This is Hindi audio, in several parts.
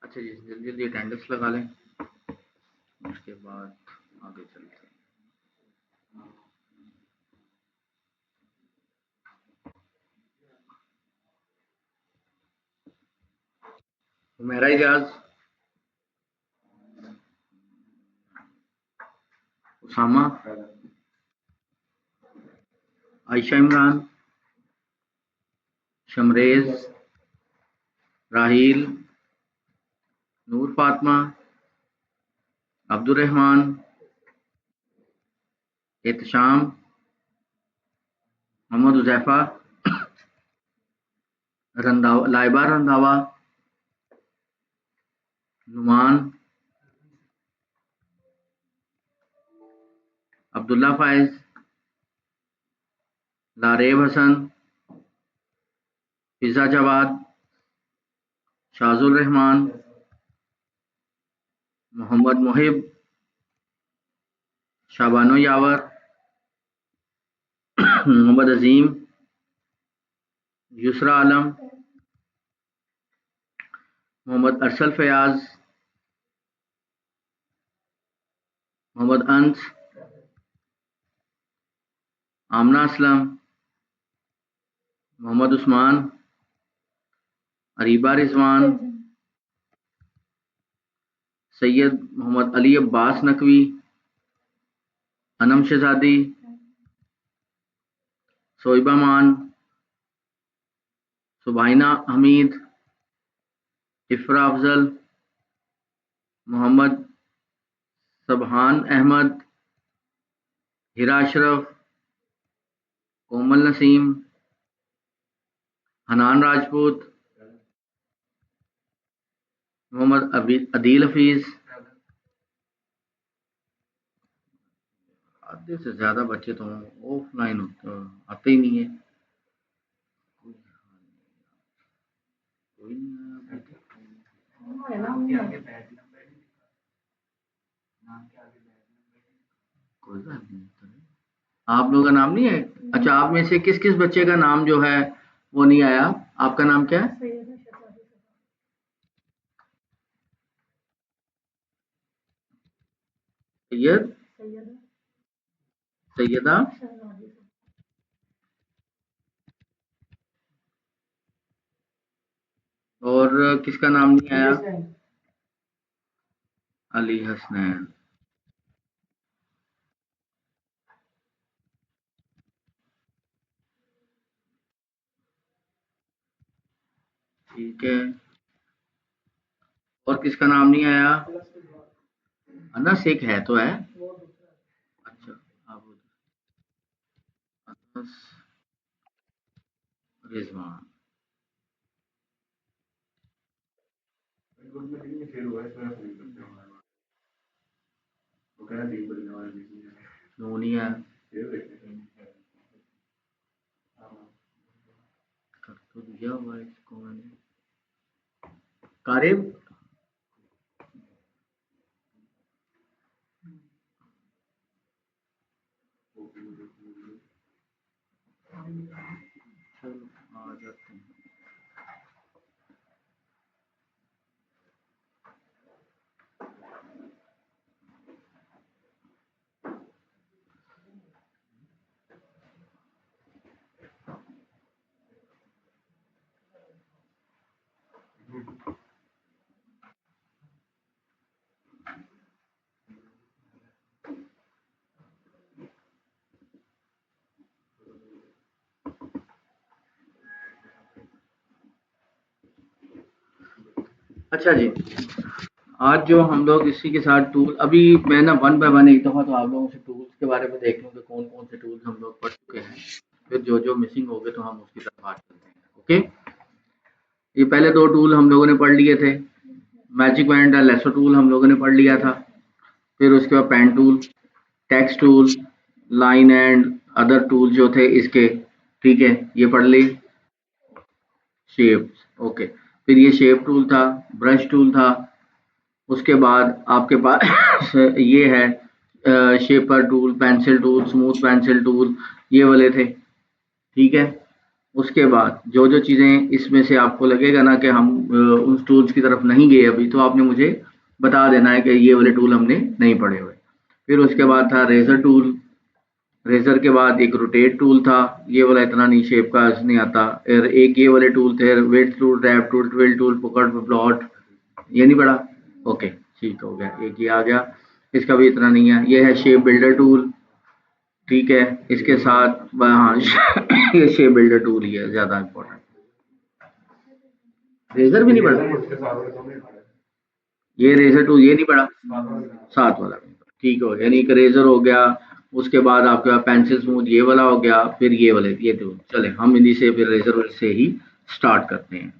अच्छा जी, जल्दी जल्दी अटेंडेंस लगा लें, उसके बाद आगे चलते हैं। हुमैरा इजाज, उसामा, आयशा इमरान, शमरेज, राहील, नूर फातमा, अब्दुल रहमान, एहतशाम, मोहम्मद हुजैफा, लाइबा रंधावा, नुमान, अब्दुल्ला फायज, लारेब हसन, फिजा जवाद, शाजुल रहमान, मोहम्मद मुहिब, शाबानो यावर, मोहम्मद अजीम, युसरा आलम, मोहम्मद अरसल फयाज, मोहम्मद अंस, आमना असलम, मोहम्मद उस्मान, अरीबा रिजवान, सैयद मोहम्मद अली अब्बास नकवी, अनम शहजादी, सोइबा मान, सुबाइना हमीद, इफ्रा अफजल, मोहम्मद सबहान अहमद, हिरा अशरफ, कोमल नसीम, हनान राजपूत, मोहम्मद अदील हफीज। आधे से ज्यादा बच्चे तो ऑफलाइन आते ही नहीं है। कोई बात नहीं, आप लोगों का नाम नहीं है? अच्छा, आप में से किस किस बच्चे का नाम जो है वो नहीं आया? आपका नाम क्या है? सैयद, सैयदा, और किसका नाम नहीं आया? अली हसनैन। ठीक है, और किसका नाम नहीं आया? अनस एक है तो है। अच्छा, आप अनस रिजवान। नूनिया कर तो दिया हुआ है इसको मैंने। कारिब, चलो आ जाते हैं। अच्छा जी, आज जो हम लोग इसी के साथ टूल अभी मैं ना वन बाय वन एक दफ़ा तो आप लोगों से टूल्स के बारे में देख लूँ कि कौन-कौन से टूल्स हम लोग पढ़ चुके हैं। फिर जो-जो मिसिंग होंगे तो हम उसकी तरफ बात करते हैं। ओके? ये पहले 2 टूल हम लोगों ने पढ़ लिए थे। मैजिक बैंड और लेसो टूल हम लोगों ने पढ़ लिया था। फिर उसके बाद pen tool, text tool, line and other tool जो थे इसके, ठीक है? ये पढ़ लिए। Shapes, okay. फिर ये शेप टूल था, ब्रश टूल था, उसके बाद आपके पास ये है shaper tool, pencil tool, smooth pencil tool, ये वाले थे, ठीक है? उसके बाद जो-जो चीज़ें इसमें से आपको लगेगा ना कि हम उन टूल्स की तरफ नहीं गए अभी, तो आपने मुझे बता देना है कि ये वाले टूल हमने नहीं पढ़े हुए। फिर उसके बाद था रेज़र टूल, रेज़र के बाद एक रोटेट टूल था, ये वाला इतना नहीं शेप का नहीं आता। और एक ये वाले टूल थे width tool, tab tool, twill tool, पकड़ प्लॉट, ये नहीं पढ़ा? ओके, ठीक हो गया, एक ये आ गया, इसका भी इतना नहीं है। ये है शेप बिल्डर टूल, ठीक है? इसके साथ हाँ ये शेप बिल्डर टूल ही है ज़्यादा इम्पोर्टेंट। रेज़र भी नहीं पढ़ा? ये रेज़र टूल ये नहीं पढ़ा? साथ वाला भी, ठीक हो, यानी कि रेज़र हो गया, उसके बाद आपके पास पेंसिल स्मूथ ये वाला हो गया, फिर ये वाले ये टूल। चले हम इन्हीं से फिर रेज़र से ही स्टार्ट करते हैं।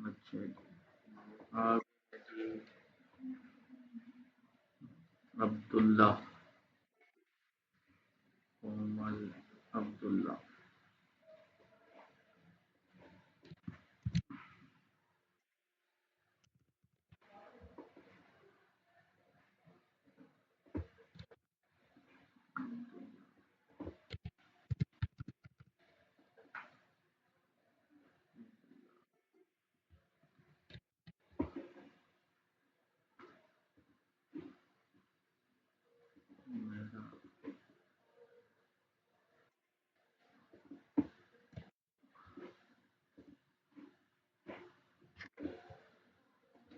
अच्छा जी, आप जी अब्दुल्ला, कोमल अब्दुल्ला।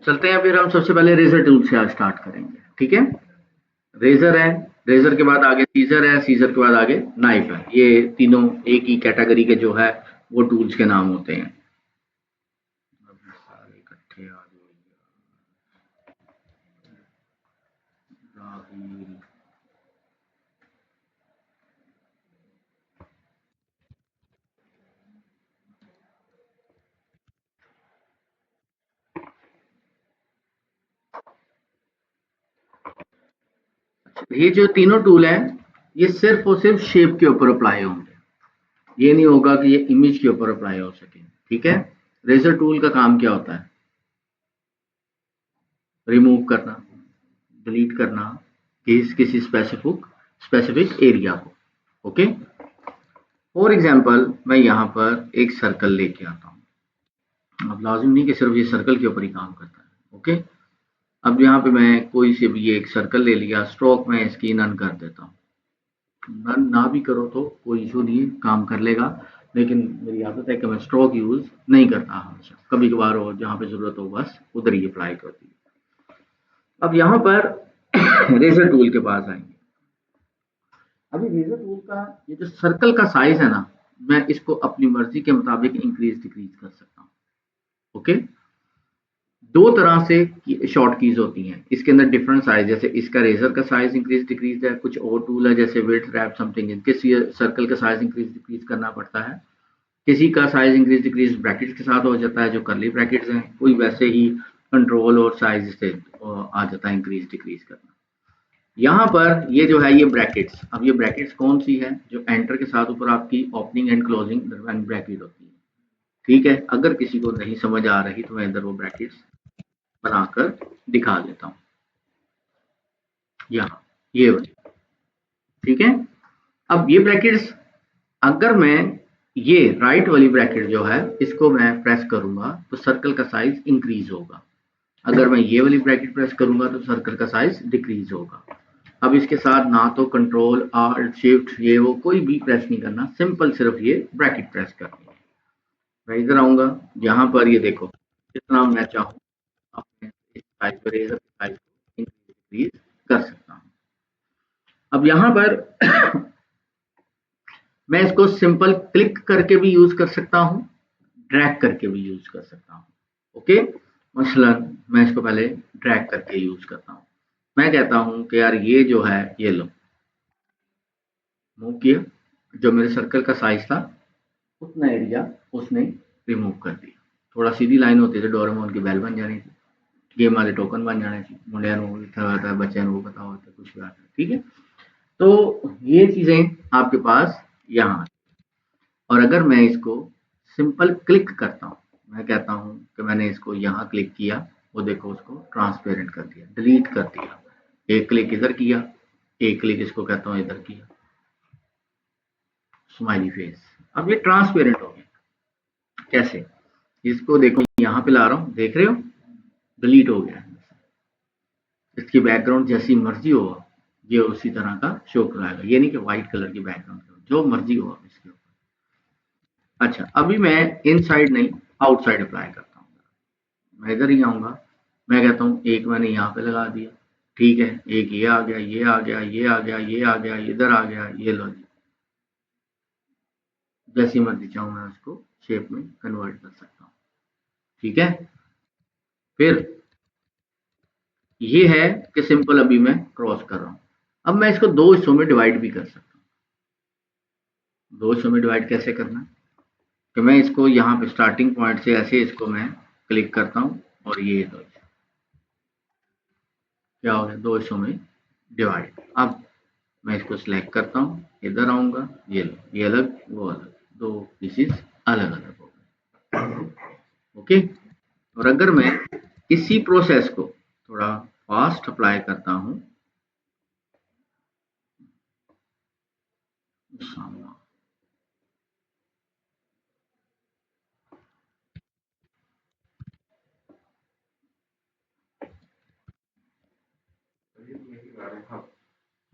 चलते हैं फिर हम सबसे पहले रेज़र टूल से आज स्टार्ट करेंगे, ठीक है? रेज़र है, रेज़र के बाद आगे सीज़र है, सीज़र के बाद आगे नाइफ है। ये तीनों एक ही कैटेगरी के जो है वो टूल्स के नाम होते हैं। अभी सारे इकट्ठे आ जाइए। राहील, ये जो तीनों टूल हैं, ये सिर्फ़ और सिर्फ़ शेप के ऊपर अप्लाई होंगे। ये नहीं होगा कि ये इमेज के ऊपर अप्लाई हो सके, ठीक है? रेज़र टूल का काम क्या होता है? रिमूव करना, डिलीट करना, किसी स्पेसिफिक एरिया को, ओके? फॉर एग्ज़ाम्पल मैं यहाँ पर एक सर्कल लेके आता हूँ। अब लाज़िम नहीं कि सिर्फ़ ये सर्कल के ऊपर ही काम करता है, ओके? अब यहाँ पे मैं कोई से भी एक सर्कल ले लिया, स्ट्रोक में इसकी नन कर देता हूँ। नन ना भी करो तो कोई इशू नहीं है, काम कर लेगा, लेकिन मेरी आदत है कि मैं स्ट्रोक यूज़ नहीं करता हमेशा, कभी-कभार हो जहाँ पे ज़रूरत हो बस उधर ही अप्लाई कर दी। अब यहाँ पर रेज़र टूल के पास आएँगे। अभी रेज़र टूल का ये जो सर्कल का साइज़ है ना, मैं इसको अपनी मर्ज़ी के मुताबिक इंक्रीज़ डिक्रीज़ कर सकता हूँ, ओके? 2 तरह से शॉर्ट कीज़ होती हैं, इसके अंदर डिफरेंट साइज़, जैसे इसका रेज़र का साइज़ इंक्रीज़ डिक्रीज़ है, कुछ और टूल है जैसे विड्थ, रैप, समथिंग, इनके सर्कल का साइज़ इंक्रीज़ डिक्रीज़ करना पड़ता है। किसी का साइज़ इंक्रीज़ डिक्रीज़ ब्रैकेट्स के साथ हो जाता है, जो कर्ली ब्रैकेट्स हैं, कोई वैसे ही कंट्रोल और साइज़ से आ जाता है इंक्रीज़ डिक्रीज़ करना। यहाँ पर ये जो है ये ब्रैकेट्स, अब ये ब्रैकेट्स कौन-सी है? जो एंटर के साथ ऊपर आपकी ओपनिंग एंड क्लोजिंग ब्रैकेट होती है, ठीक है? अगर किसी को नहीं समझ आ रही तो मैं इधर वो ब्रैकेट्स बनाकर दिखा देता हूँ। यहाँ, ये वाली, ठीक है? अब ये ब्रैकेट्स अगर मैं ये राइट वाली ब्रैकेट जो है इसको मैं प्रेस करूँगा तो सर्कल का साइज़ इंक्रीज़ होगा। अगर मैं ये वाली ब्रैकेट प्रेस करूँगा तो सर्कल का साइज़ डिक्रीज़ होगा। अब इसके साथ ना तो कंट्रोल, आल्ट, शिफ्ट ये वो कोई भी प्रेस नहीं करना, सिंपल सिर्फ ये ब्रैकेट प्रेस करनी है। मैं इधर आऊँगा, यहाँ पर ये देखो, जितना मैं चाहूँ अपने इस साइज़ को, रेज़र के साइज़ को इंक्रीज़ डिक्रीज़ कर सकता हूँ। अब यहाँ पर मैं इसको सिंपल क्लिक करके भी यूज कर सकता हूँ, ड्रैग करके भी यूज कर सकता हूँ। ओके, मसलन मैं इसको पहले ड्रैग करके यूज करता हूँ। मैं कहता हूँ कि यार ये जो है ये लो, मूव किया, जो मेरे सर्कल का साइज था उतना एरिया उसने रिमूव कर दिया। थोड़ा सीधी लाइन होती थी, डोरेमोन की बेल बन जानी थी, गेम वाले टोकन बन जाने थे, मुंडिया था, बच्चे को पता होता कुछ भी आता, ठीक है। तो ये चीजें आपके पास यहाँ, और अगर मैं इसको सिंपल क्लिक करता हूँ, मैं कहता हूँ कि मैंने इसको यहाँ क्लिक किया, वो देखो उसको ट्रांसपेरेंट कर दिया, डिलीट कर दिया। एक क्लिक इधर किया, एक क्लिक इसको कहता हूँ इधर किया, स्माइली फेस, अब ये ट्रांसपेरेंट हो गया। कैसे? इसको देखो यहाँ पे ला रहा हूँ, देख रहे हो, डिलीट हो गया। इसकी बैकग्राउंड जैसी मर्जी हो, ये उसी तरह का शो कराएगा। ये नहीं कि व्हाइट कलर की बैकग्राउंड, जो मर्जी हो इसके ऊपर। अच्छा, अभी मैं इनसाइड नहीं आउटसाइड अप्लाई करता हूँ। मैं इधर ही आऊंगा, मैं कहता हूँ एक मैंने यहाँ पे लगा दिया, ठीक है, एक ये आ गया, ये आ गया, ये आ गया, ये आ गया, इधर आ गया, ये लो जी, जैसी मर्जी चाहूँ मैं उसको शेप में कन्वर्ट कर सकता हूँ। ठीक है, फिर ये है कि सिंपल अभी मैं क्रॉस कर रहा हूँ। अब मैं इसको दो हिस्सों में डिवाइड भी कर सकता हूँ। दो हिस्सों में डिवाइड कैसे करना है कि मैं इसको यहाँ पे स्टार्टिंग पॉइंट से ऐसे इसको मैं क्लिक करता हूँ, और ये दो क्या हो गया, दो हिस्सों में डिवाइड। अब मैं इसको सिलेक्ट करता हूँ, इधर आऊंगा, ये लो, ये अलग वो अलग, दो पीसेस अलग अलग हो गए। ओके, और अगर मैं इसी प्रोसेस को थोड़ा फास्ट अप्लाई करता हूँ,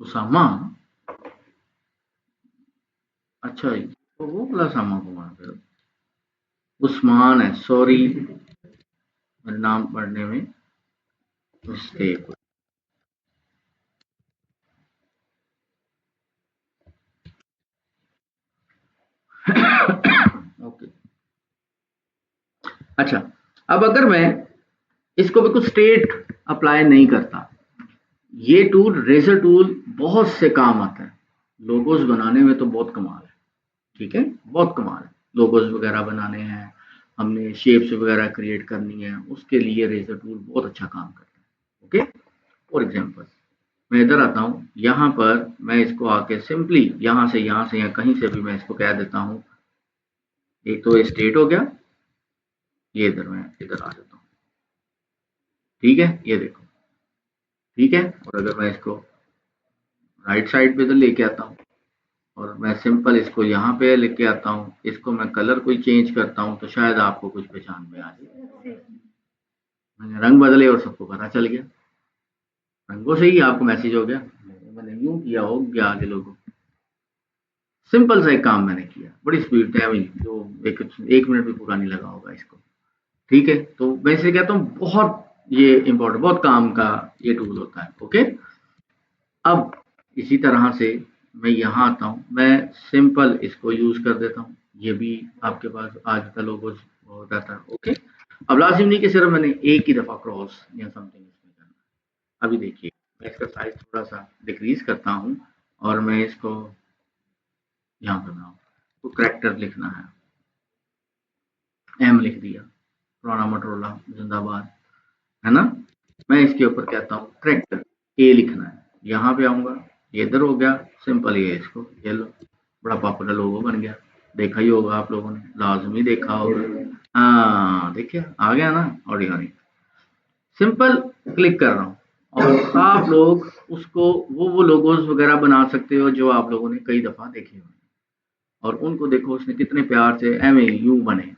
उसामा, अच्छा तो वो वाला सामा को वहां पे उस्मान है, सॉरी मेरे नाम पढ़ने में मिस्टेक। ओके, अच्छा, अब अगर मैं इसको बिल्कुल स्ट्रेट अप्लाई नहीं करता, ये टूल रेजर टूल बहुत से काम आता है। लोगोस बनाने में तो बहुत कमाल है, ठीक है, बहुत कमाल है। लोगोस वगैरह बनाने हैं, हमने शेप्स वगैरह क्रिएट करनी है, उसके लिए रेजर टूल बहुत अच्छा काम करता है। ओके, फॉर एग्जांपल मैं इधर आता हूँ, यहाँ पर मैं इसको आके सिंपली यहाँ से या कहीं से भी मैं इसको कह देता हूँ, एक तो स्ट्रेट हो गया, ये इधर मैं इधर आ जाता हूँ, ठीक है, ये देखो, ठीक है। और अगर मैं इसको राइट साइड पे इधर लेके आता हूँ, और मैं सिंपल इसको यहाँ पे लेके आता हूँ, इसको मैं कलर कोई चेंज करता हूँ, तो शायद आपको कुछ पहचान में आ जाए। मैंने रंग बदले और सबको पता चल गया, रंगों से ही आपको मैसेज हो गया, मैंने यूं किया हो गया आगे लोगों। सिंपल सा एक काम मैंने किया, बड़ी स्पीड थे अभी, जो एक मिनट भी पूरा नहीं लगा होगा इसको। ठीक है, तो मैं इसे कहता हूँ बहुत ये इंपॉर्टेंट, बहुत काम का ये टूल होता है। ओके, अब इसी तरह से मैं यहाँ आता हूँ, मैं सिंपल इसको यूज कर देता हूँ, ये भी आपके पास आज का लोगो हो जाता है। ओके, अब लाजिम नहीं कि सिर्फ मैंने एक ही दफा क्रॉस या समथिंग इसमें करना है। अभी देखिए, मैं इसका साइज थोड़ा सा डिक्रीज करता हूँ, और मैं इसको यहाँ कर रहा हूँ, तो करेक्टर लिखना है, एम लिख दिया, पुराना मोटरोला जिंदाबाद, है ना। मैं इसके ऊपर कहता हूँ करेक्टर ए लिखना है, यहाँ पे आऊंगा, ये इधर हो गया, सिंपल ये इसको ये लो, बड़ा पॉपुलर लोगो बन गया, देखा ही होगा आप लोगों ने, लाजमी देखा होगा। हाँ देखिए आ गया ना, ऑर्डिनरी, सिंपल क्लिक कर रहा हूँ, और आप लोग उसको वो लोगोस वगैरह बना सकते हो जो आप लोगों ने कई दफा देखे हो, और उनको देखो उसने कितने प्यार से एम ए यू बने।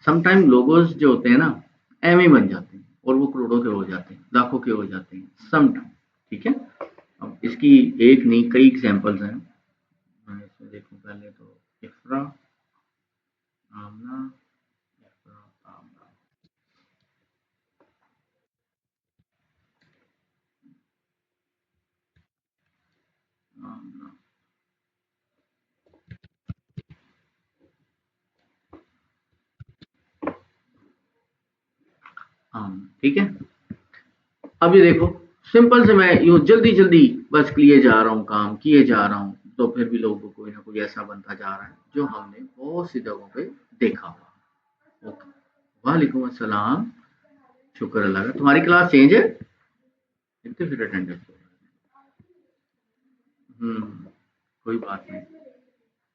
समटाइम लोगोस जो होते हैं ना, एम ए बन जाते हैं, और वो करोड़ों के हो जाते हैं, लाखों के हो जाते हैं समटाइम। ठीक है, अब इसकी एक नहीं कई एग्जांपल्स हैं। मैं इसमें देखूं पहले तो इफ्रा आमना, इफ्रा आमना, काम, ठीक है। अब ये देखो सिंपल से मैं यूं जल्दी जल्दी बस किए जा रहा हूँ, काम किए जा रहा हूँ, तो फिर भी लोगों को कोई ना कोई ऐसा बनता जा रहा है जो हमने बहुत सी जगहों पे देखा हुआ। ओके, वालेकुम अस्सलाम, शुक्र अल्लाह का। तुम्हारी क्लास चेंज है, इतने फिर अटेंडेंस हो कोई बात नहीं,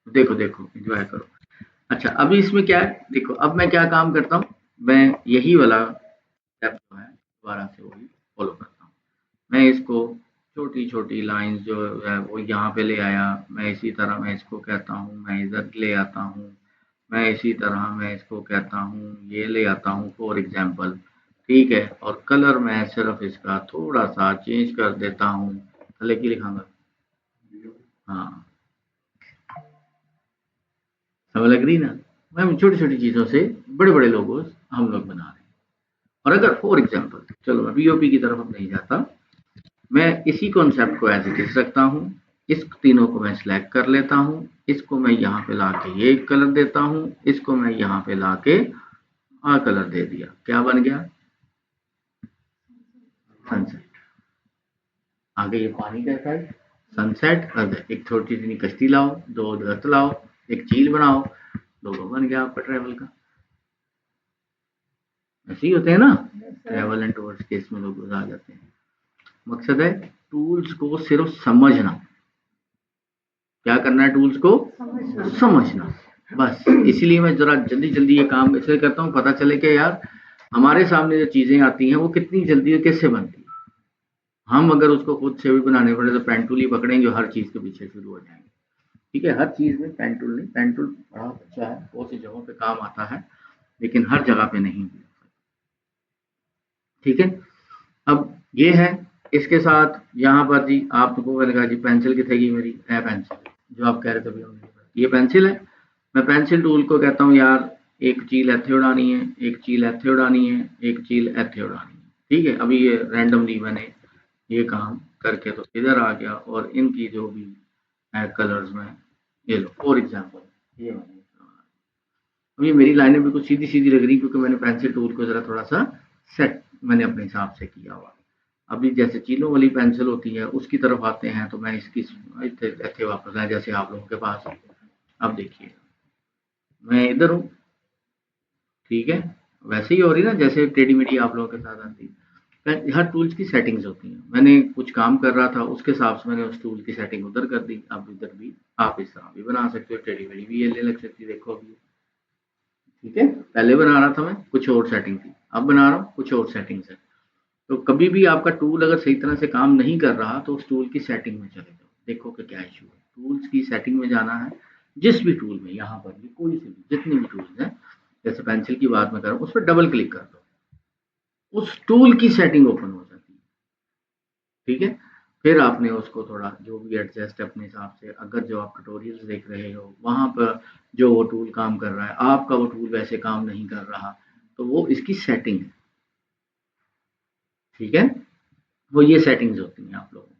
देखो देखो एंजॉय करो। अच्छा अभी इसमें क्या है, देखो अब मैं क्या काम करता हूँ, मैं यही वाला स्टेप जो है दोबारा से वही फॉलो करता हूँ। मैं इसको छोटी छोटी लाइंस जो है वो यहाँ पे ले आया, मैं इसी तरह मैं इसको कहता हूँ, मैं इधर ले आता हूँ, मैं इसी तरह मैं इसको कहता हूँ, ये ले आता हूँ फॉर एग्जाम्पल, ठीक है। और कलर मैं सिर्फ इसका थोड़ा सा चेंज कर देता हूँ, थले की लिखाऊंगा, हाँ समझ लग रही ना। मैं छोटी छोटी चीजों से बड़े बड़े लोगों हम लोग बना रहे हैं। और अगर फॉर एग्जाम्पल, चलो मैं बीओपी की तरफ अब नहीं जाता, मैं इसी कॉन्सेप्ट को एज इट इज रखता हूँ, इस तीनों को मैं सिलेक्ट कर लेता हूँ, इसको मैं यहाँ पे लाके ये कलर देता हूँ, इसको मैं यहाँ पे लाके आ कलर दे दिया, क्या बन गया, सनसेट। आगे ये पानी कैसा है, सनसेट। एक छोटी सी कश्ती लाओ, दो दरख्त लाओ, एक चील बनाओ, लोगो बन गया आपका ट्रेवल का। ऐसे ही होते हैं ना, ट्रेवल एंड टूर्स के इसमें लोग आ जाते हैं। मकसद है टूल्स को सिर्फ समझना, क्या करना है, टूल्स को समझना, बस। इसीलिए मैं जरा जल्दी जल्दी ये काम इसलिए करता हूँ, पता चले कि यार हमारे सामने जो चीजें आती हैं वो कितनी जल्दी और कैसे बनती है। हम अगर उसको खुद से भी बनाने पड़े तो पेन टूल ही पकड़ेंगे, हर चीज के पीछे शुरू हो जाएंगे, ठीक है। हर चीज में पेन टूल नहीं, पेन टूल बड़ा अच्छा है, बहुत सी जगहों पे काम आता है, लेकिन हर जगह पे नहीं, ठीक है। अब ये है, इसके साथ यहाँ पर जी आपको मैंने कहा जी पेंसिल कितने की मेरी है, पेंसिल जो आप कह रहे थे भैया, ये पेंसिल है। मैं पेंसिल टूल को कहता हूँ यार एक चील ऐथे उड़ानी है, एक चील ऐथे उड़ानी है, एक चील ऐथे उड़ानी है, ठीक है। अभी ये रैंडमली मैंने ये काम करके तो इधर आ गया, और इनकी जो भी कलर्स में ये लो फॉर एग्जाम्पल ये मैंने, अब ये मेरी लाइनें बिल्कुल सीधी सीधी लग रही क्योंकि मैंने पेंसिल टूल को जरा थोड़ा सा सेट मैंने अपने हिसाब से किया हुआ। अभी जैसे चीलों वाली पेंसिल होती है उसकी तरफ आते हैं, तो मैं इसकी ऐसे वापस आए जैसे आप लोगों के पास। अब देखिए मैं इधर हूँ, ठीक है, वैसे ही हो रही ना जैसे टेढ़ी मेढ़ी आप लोगों के साथ आती है। हर टूल्स की सेटिंग्स होती हैं, मैंने कुछ काम कर रहा था उसके हिसाब से मैंने उस टूल की सेटिंग उधर कर दी। अब इधर भी आप इस तरह भी बना सकते हो, टेढ़ी मेढ़ी भी ये ले लग सकती है, देखो अभी, ठीक है। पहले बना रहा था मैं कुछ और सेटिंग थी, अब बना रहा हूँ कुछ और सेटिंग्स है। तो कभी भी आपका टूल अगर सही तरह से काम नहीं कर रहा तो उस टूल की सेटिंग में चले जाओ, देखो कि क्या इशू है। टूल्स की सेटिंग में जाना है, जिस भी टूल में, यहाँ पर भी कोई से भी जितने भी टूल्स हैं, जैसे पेंसिल की बात मैं कर रहा हूँ, उस पर डबल क्लिक कर दो, उस टूल की सेटिंग ओपन हो जाती है, ठीक है। फिर आपने उसको थोड़ा जो भी एडजस्ट अपने हिसाब से, अगर जो आप ट्यूटोरियल्स देख रहे हो वहां पर जो वो टूल काम कर रहा है, आपका वो टूल वैसे काम नहीं कर रहा, तो वो इसकी सेटिंग है, ठीक है। वो ये सेटिंग्स होती हैं आप लोगों की।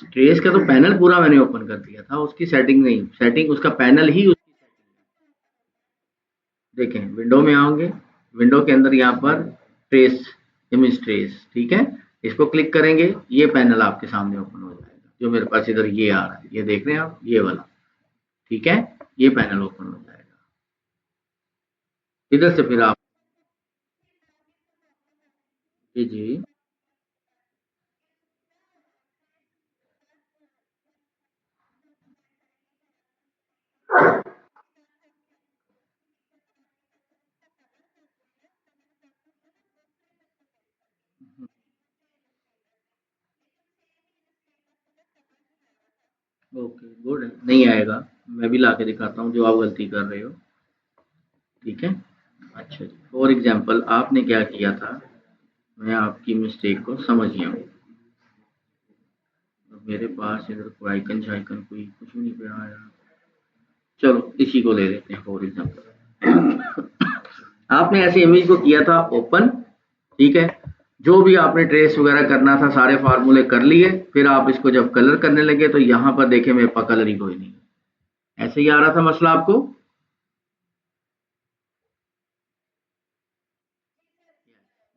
ट्रेस का तो पैनल पूरा मैंने ओपन कर दिया था, उसकी सेटिंग नहीं, सेटिंग उसका पैनल ही उसकी देखें, विंडो में आओगे, विंडो के अंदर यहाँ पर ट्रेस, इमेज ट्रेस, ठीक है। इसको क्लिक करेंगे, ये पैनल आपके सामने ओपन हो जाएगा, जो मेरे पास इधर ये आ रहा है, ये देख रहे हैं आप, ये वाला, ठीक है। ये पैनल ओपन हो जाएगा, इधर से फिर आप जी जी ओके गुड, नहीं आएगा, मैं भी ला के दिखाता हूँ जो आप गलती कर रहे हो, ठीक है। अच्छा जी, फॉर एग्जाम्पल आपने क्या किया था, मैं आपकी मिस्टेक को समझ गया हूँ। अब मेरे पास इधर कोई आइकन शाइकन कोई कुछ भी नहीं पे आया, चलो इसी को ले लेते हैं फॉर एग्जाम्पल। आपने ऐसी इमेज को किया था ओपन, ठीक है। जो भी आपने ट्रेस वगैरह करना था सारे फार्मूले कर लिए, फिर आप इसको जब कलर करने लगे तो यहाँ पर देखें मेरे पास कलर ही कोई नहीं, ऐसे ही आ रहा था मसला आपको?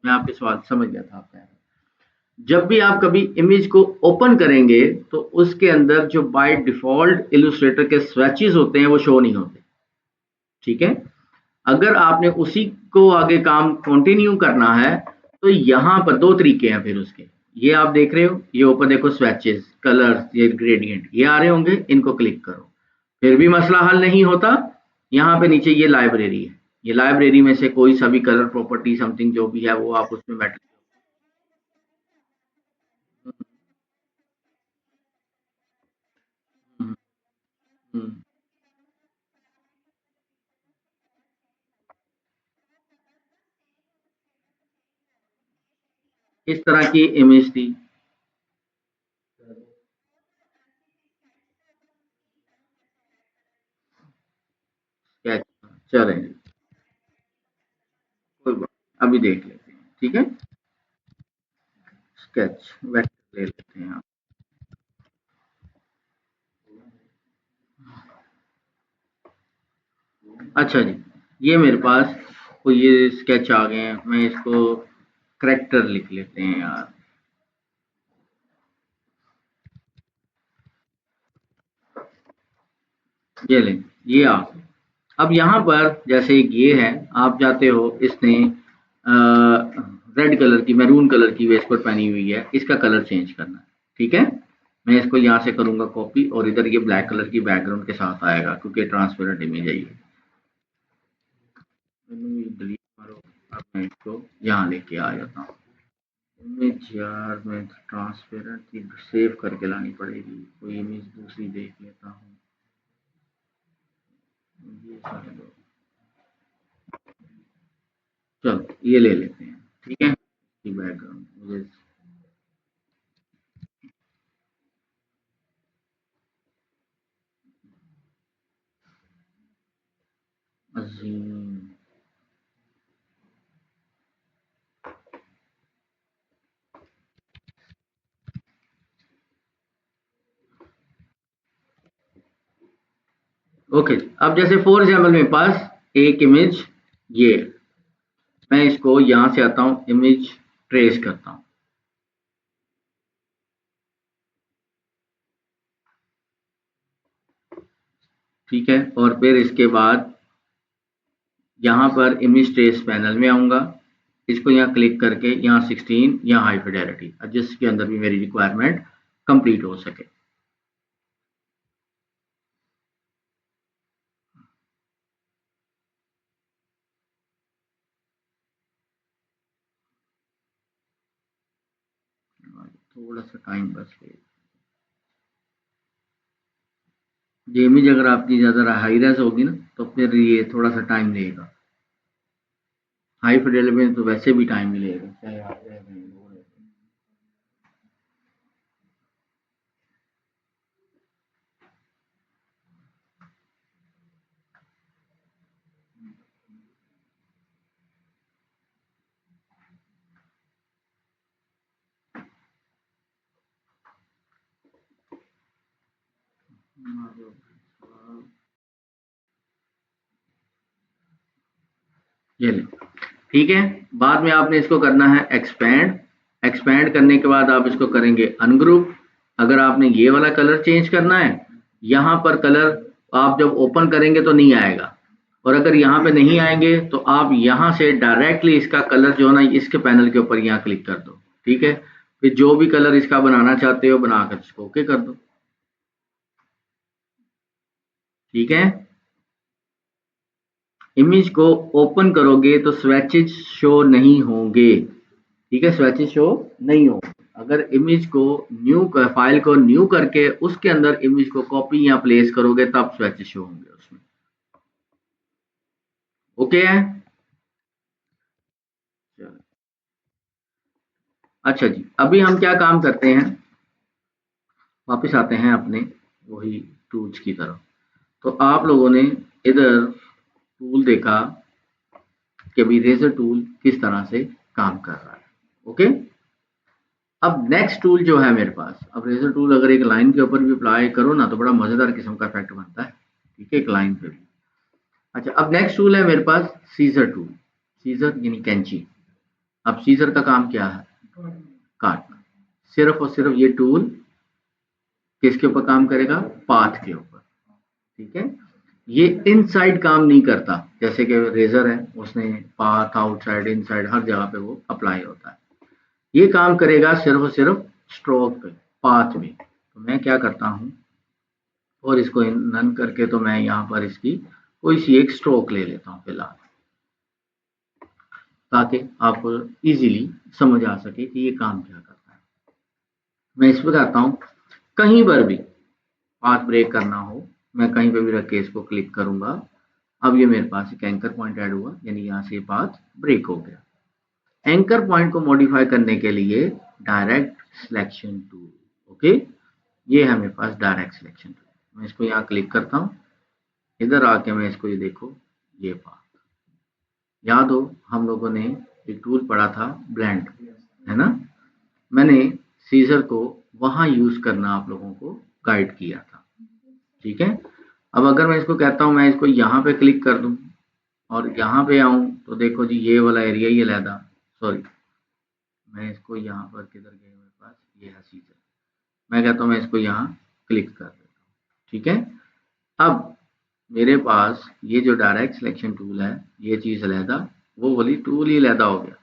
मैं आपके सवाल समझ गया था आपका। जब भी आप कभी इमेज को ओपन करेंगे तो उसके अंदर जो बाय डिफॉल्ट इलस्ट्रेटर के स्वेचेस होते हैं वो शो नहीं होते, ठीक है। अगर आपने उसी को आगे काम कंटिन्यू करना है तो यहाँ पर दो तरीके हैं फिर उसके। ये आप देख रहे हो, ये ऊपर देखो स्वेचेस, कलर, ये ग्रेडियंट, ये आ रहे होंगे, इनको क्लिक करो, फिर भी मसला हल नहीं होता। यहाँ पे नीचे ये लाइब्रेरी है, ये लाइब्रेरी में से कोई सा भी कलर प्रॉपर्टी समथिंग जो भी है वो आप उसमें बैठ। हम्म, हम्म, इस तरह की इमेज थी। क्या चलें, कोई बात, अभी देख लेते हैं, ठीक है। स्केच वेक्टर ले लेते हैं आप। अच्छा जी, ये मेरे पास कोई ये स्केच आ गए हैं, मैं इसको करेक्टर लिख लेते हैं यार। ये लें, ये आ। अब यहाँ पर जैसे एक ये है, आप जाते हो, इसने रेड कलर की, मैरून कलर की वेस्ट कोट पहनी हुई है, इसका कलर चेंज करना है, ठीक है। मैं इसको यहाँ से करूँगा कॉपी और इधर ये ब्लैक कलर की बैकग्राउंड के साथ आएगा क्योंकि ट्रांसपेरेंट इमेज है ये। डिलीट करो, अब मैं इसको यहाँ लेके आ जाता हूँ। इमेज यार मैं ट्रांसपेरेंट की सेव करके लानी पड़ेगी, कोई इमेज दूसरी देख लेता हूँ। ये सारे दो, चलो ये ले लेते हैं, ठीक है। इसकी बैकग्राउंड मुझे अजीम। ओके, अब जैसे फॉर एग्जाम्पल मेरे पास एक इमेज ये है, मैं इसको यहाँ से आता हूँ, इमेज ट्रेस करता हूँ, ठीक है। और फिर इसके बाद यहाँ पर इमेज ट्रेस पैनल में आऊँगा, इसको यहाँ क्लिक करके यहाँ 16 यहाँ हाई फिडेलिटी, जिसके अंदर भी मेरी रिक्वायरमेंट कंप्लीट हो सके। थोड़ा सा टाइम बस ले, ये इमेज अगर आपकी ज़्यादा हाई रेज होगी ना तो फिर ये थोड़ा सा टाइम लेगा। हाई फिडेलिटी में तो वैसे भी टाइम मिलेगा, चाहे हाई रेज में लो रेज में। ये ले, ठीक है। बाद में आपने इसको करना है एक्सपेंड, एक्सपेंड करने के बाद आप इसको करेंगे अनग्रुप। अगर आपने ये वाला कलर चेंज करना है, यहाँ पर कलर आप जब ओपन करेंगे तो नहीं आएगा, और अगर यहाँ पे नहीं आएंगे तो आप यहाँ से डायरेक्टली इसका कलर जो है ना इसके पैनल के ऊपर यहाँ क्लिक कर दो, ठीक है। फिर जो भी कलर इसका बनाना चाहते हो बनाकर इसको ओके कर दो, ठीक है। इमेज को ओपन करोगे तो स्वेचेज शो नहीं होंगे, ठीक है, स्वेचेस शो नहीं होंगे। अगर इमेज को न्यू फाइल को न्यू करके उसके अंदर इमेज को कॉपी या प्लेस करोगे तब स्वेचेस शो होंगे उसमें, ओके है। चलो, अच्छा जी, अभी हम क्या काम करते हैं, वापस आते हैं अपने वही टूल्स की तरफ। तो आप लोगों ने इधर टूल देखा कि अभी रेजर टूल किस तरह से काम कर रहा है, ओके। अब नेक्स्ट टूल जो है मेरे पास, अब रेजर टूल अगर एक लाइन के ऊपर भी अप्लाई करो ना तो बड़ा मजेदार किस्म का इफेक्ट बनता है। ठीक है, एक लाइन पे भी। अच्छा, अब नेक्स्ट टूल है मेरे पास सीजर टूल। सीजर यानी कैंची। अब सीजर का काम क्या है? काटना। सिर्फ और सिर्फ ये टूल किसके ऊपर काम करेगा? पाथ के ऊपर। ठीक है, ये इनसाइड काम नहीं करता, जैसे कि रेजर है उसने पाथ आउटसाइड इनसाइड हर जगह पे वो अप्लाई होता है। ये काम करेगा सिर्फ और सिर्फ स्ट्रोक पे, पाथ में। तो मैं क्या करता हूँ, और इसको नन करके तो मैं यहाँ पर इसकी कोई सी एक स्ट्रोक ले लेता हूँ फिलहाल, ताकि आप इजीली समझ आ सके कि ये काम क्या करता है। मैं इस पर आता हूँ, कहीं पर भी पाथ ब्रेक करना हो, मैं कहीं पर भी रख के इसको क्लिक करूंगा। अब ये मेरे पास एक एंकर पॉइंट ऐड हुआ, यानी यहाँ से पाथ ब्रेक हो गया। एंकर पॉइंट को मॉडिफाई करने के लिए डायरेक्ट सिलेक्शन टूल। ओके, ये है मेरे पास डायरेक्ट सिलेक्शन टूल। मैं इसको यहाँ क्लिक करता हूँ, इधर आके मैं इसको ये देखो, ये पाथ। याद हो हम लोगों ने एक टूल पढ़ा था ब्लेंड, है ना? मैंने सीजर को वहां यूज करना आप लोगों को गाइड किया था। ठीक है, अब अगर मैं इसको कहता हूं मैं इसको यहाँ पे क्लिक कर दूं और यहाँ पे आऊं, तो देखो जी ये वाला एरिया ही अलहदा, सॉरी मैं इसको यहाँ पर किधर गए, मेरे पास ये है सीजर। मैं कहता हूँ मैं इसको यहाँ क्लिक कर देता हूँ। ठीक है, अब मेरे पास ये जो डायरेक्ट सिलेक्शन टूल है, ये चीज़ अलहदा, वो वाली टूल ही अलहदा हो गया।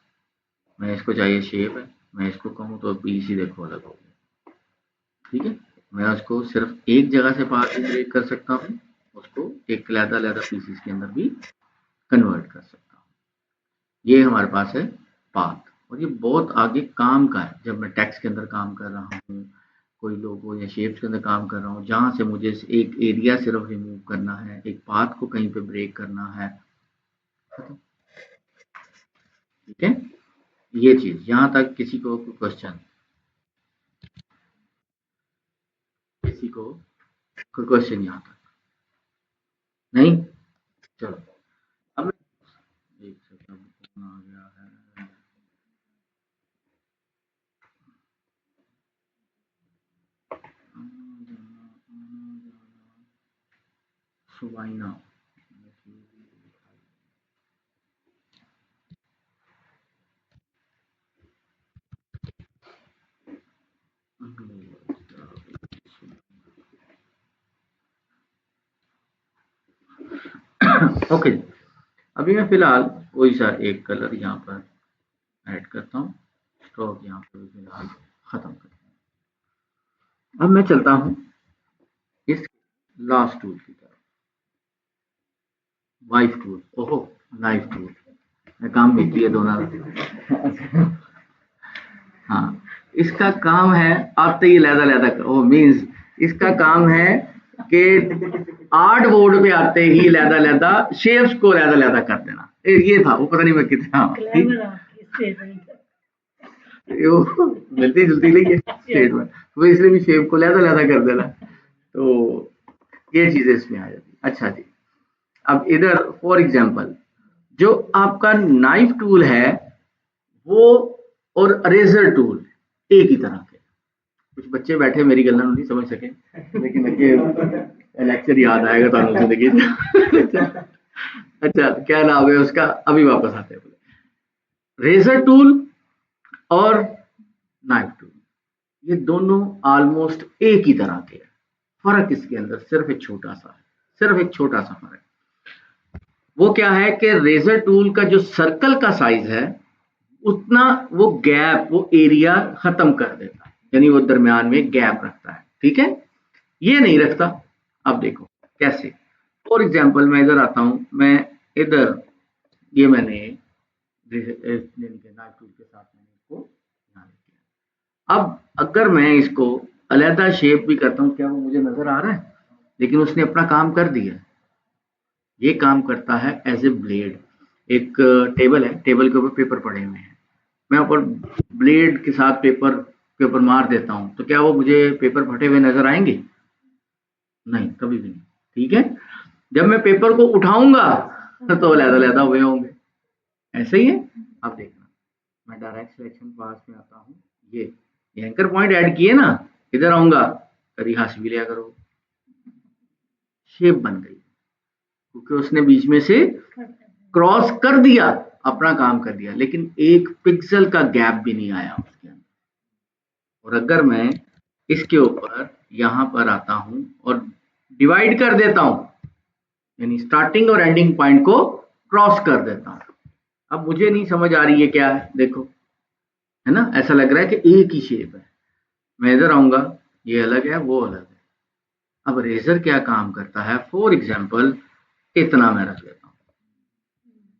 मैं इसको चाहिए शेप है, मैं इसको कहूँ तो पीस ही देखो अलग हो गया। ठीक है, मैं उसको सिर्फ एक जगह से पार्ट ब्रेक कर सकता हूँ, उसको एक अलहदा पीसीस के अंदर भी कन्वर्ट कर सकता हूँ। ये हमारे पास है पाथ, और ये बहुत आगे काम का है। जब मैं टेक्स्ट के अंदर काम कर रहा हूँ, कोई लोगो या शेप्स के अंदर काम कर रहा हूँ, जहां से मुझे एक एरिया सिर्फ रिमूव करना है, एक पाथ को कहीं पे ब्रेक करना है। ठीक है, ये चीज यहाँ तक किसी को क्वेश्चन, किसी को कोई क्वेश्चन यहाँ तक नहीं? चलो, अब एक सेकंड फोन आ गया है। सुबाइना, ओके, अभी मैं फिलहाल कोई सा एक कलर यहाँ पर ऐड करता हूँ, स्ट्रोक यहाँ पर फिलहाल खत्म करता हूँ। अब मैं चलता हूँ इस लास्ट टूल की तरफ, वाइफ टूल, ओहो नाइफ टूल, मैं काम भी किए दोनों। हाँ, इसका काम है आते ही लैदा लैदा, वो मीन्स इसका काम है कि आर्ट बोर्ड पे आते ही लैदा लैदा शेप्स को लैदा लैदा कर देना। ये था वो, पता नहीं मैं कितना मिलती जुलती नहीं है स्टेटमेंट, तो इसलिए भी शेप को लैदा लैदा कर देना। तो ये चीजें इसमें आ जाती। अच्छा जी, अब इधर फॉर एग्जांपल जो आपका नाइफ टूल है वो और रेजर टूल एक ही तरह के। कुछ बच्चे बैठे मेरी गल्ला नहीं समझ सके, लेकिन अगे लेक्चर याद आएगा तो जिंदगी। अच्छा, क्या नाम है उसका, अभी वापस आते हैं। रेजर टूल और नाइफ टूल, ये दोनों ऑलमोस्ट एक ही तरह के हैं। फर्क इसके अंदर सिर्फ एक छोटा सा है, सिर्फ एक छोटा सा फर्क। वो क्या है कि रेजर टूल का जो सर्कल का साइज है उतना वो गैप, वो एरिया खत्म कर देता है, यानी वो दरमियान में गैप रखता है। ठीक है, ये नहीं रखता। अब देखो कैसे, फॉर एग्जाम्पल मैं इधर आता हूं, मैं इधर ये मैंने नाइफ टूल के साथ मैंने इसको यहाँ किया। अब अगर मैं इसको अलहदा शेप भी करता हूँ, क्या वो मुझे नजर आ रहा है? लेकिन उसने अपना काम कर दिया। ये काम करता है एज ए ब्लेड। एक टेबल है, टेबल के ऊपर पेपर पड़े हुए हैं, मैं ऊपर ब्लेड के साथ पेपर के ऊपर मार देता हूं, तो क्या वो मुझे पेपर फटे हुए नजर आएंगे? नहीं, कभी भी नहीं। ठीक है, जब मैं पेपर को उठाऊंगा तो लहदा लहदा हुए होंगे। ऐसे ही है। अब देखना, मैं डायरेक्ट सिलेक्शन पास में आता हूँ, ये एंकर पॉइंट ऐड किए ना, इधर आऊंगा, रिहास भी लिया करो, शेप बन गई। क्योंकि उसने बीच में से क्रॉस कर दिया, अपना काम कर दिया, लेकिन एक पिक्सल का गैप भी नहीं आया उसके अंदर। और अगर मैं इसके ऊपर यहां पर आता हूं और डिवाइड कर देता हूं, यानी स्टार्टिंग और एंडिंग पॉइंट को क्रॉस कर देता हूं, अब मुझे नहीं समझ आ रही है क्या है, देखो, है ना, ऐसा लग रहा है कि एक ही शेप है। मैं इधर आऊंगा, ये अलग है, वो अलग है। अब रेजर क्या काम करता है, फॉर एग्जाम्पल इतना मैं रख लेता हूँ,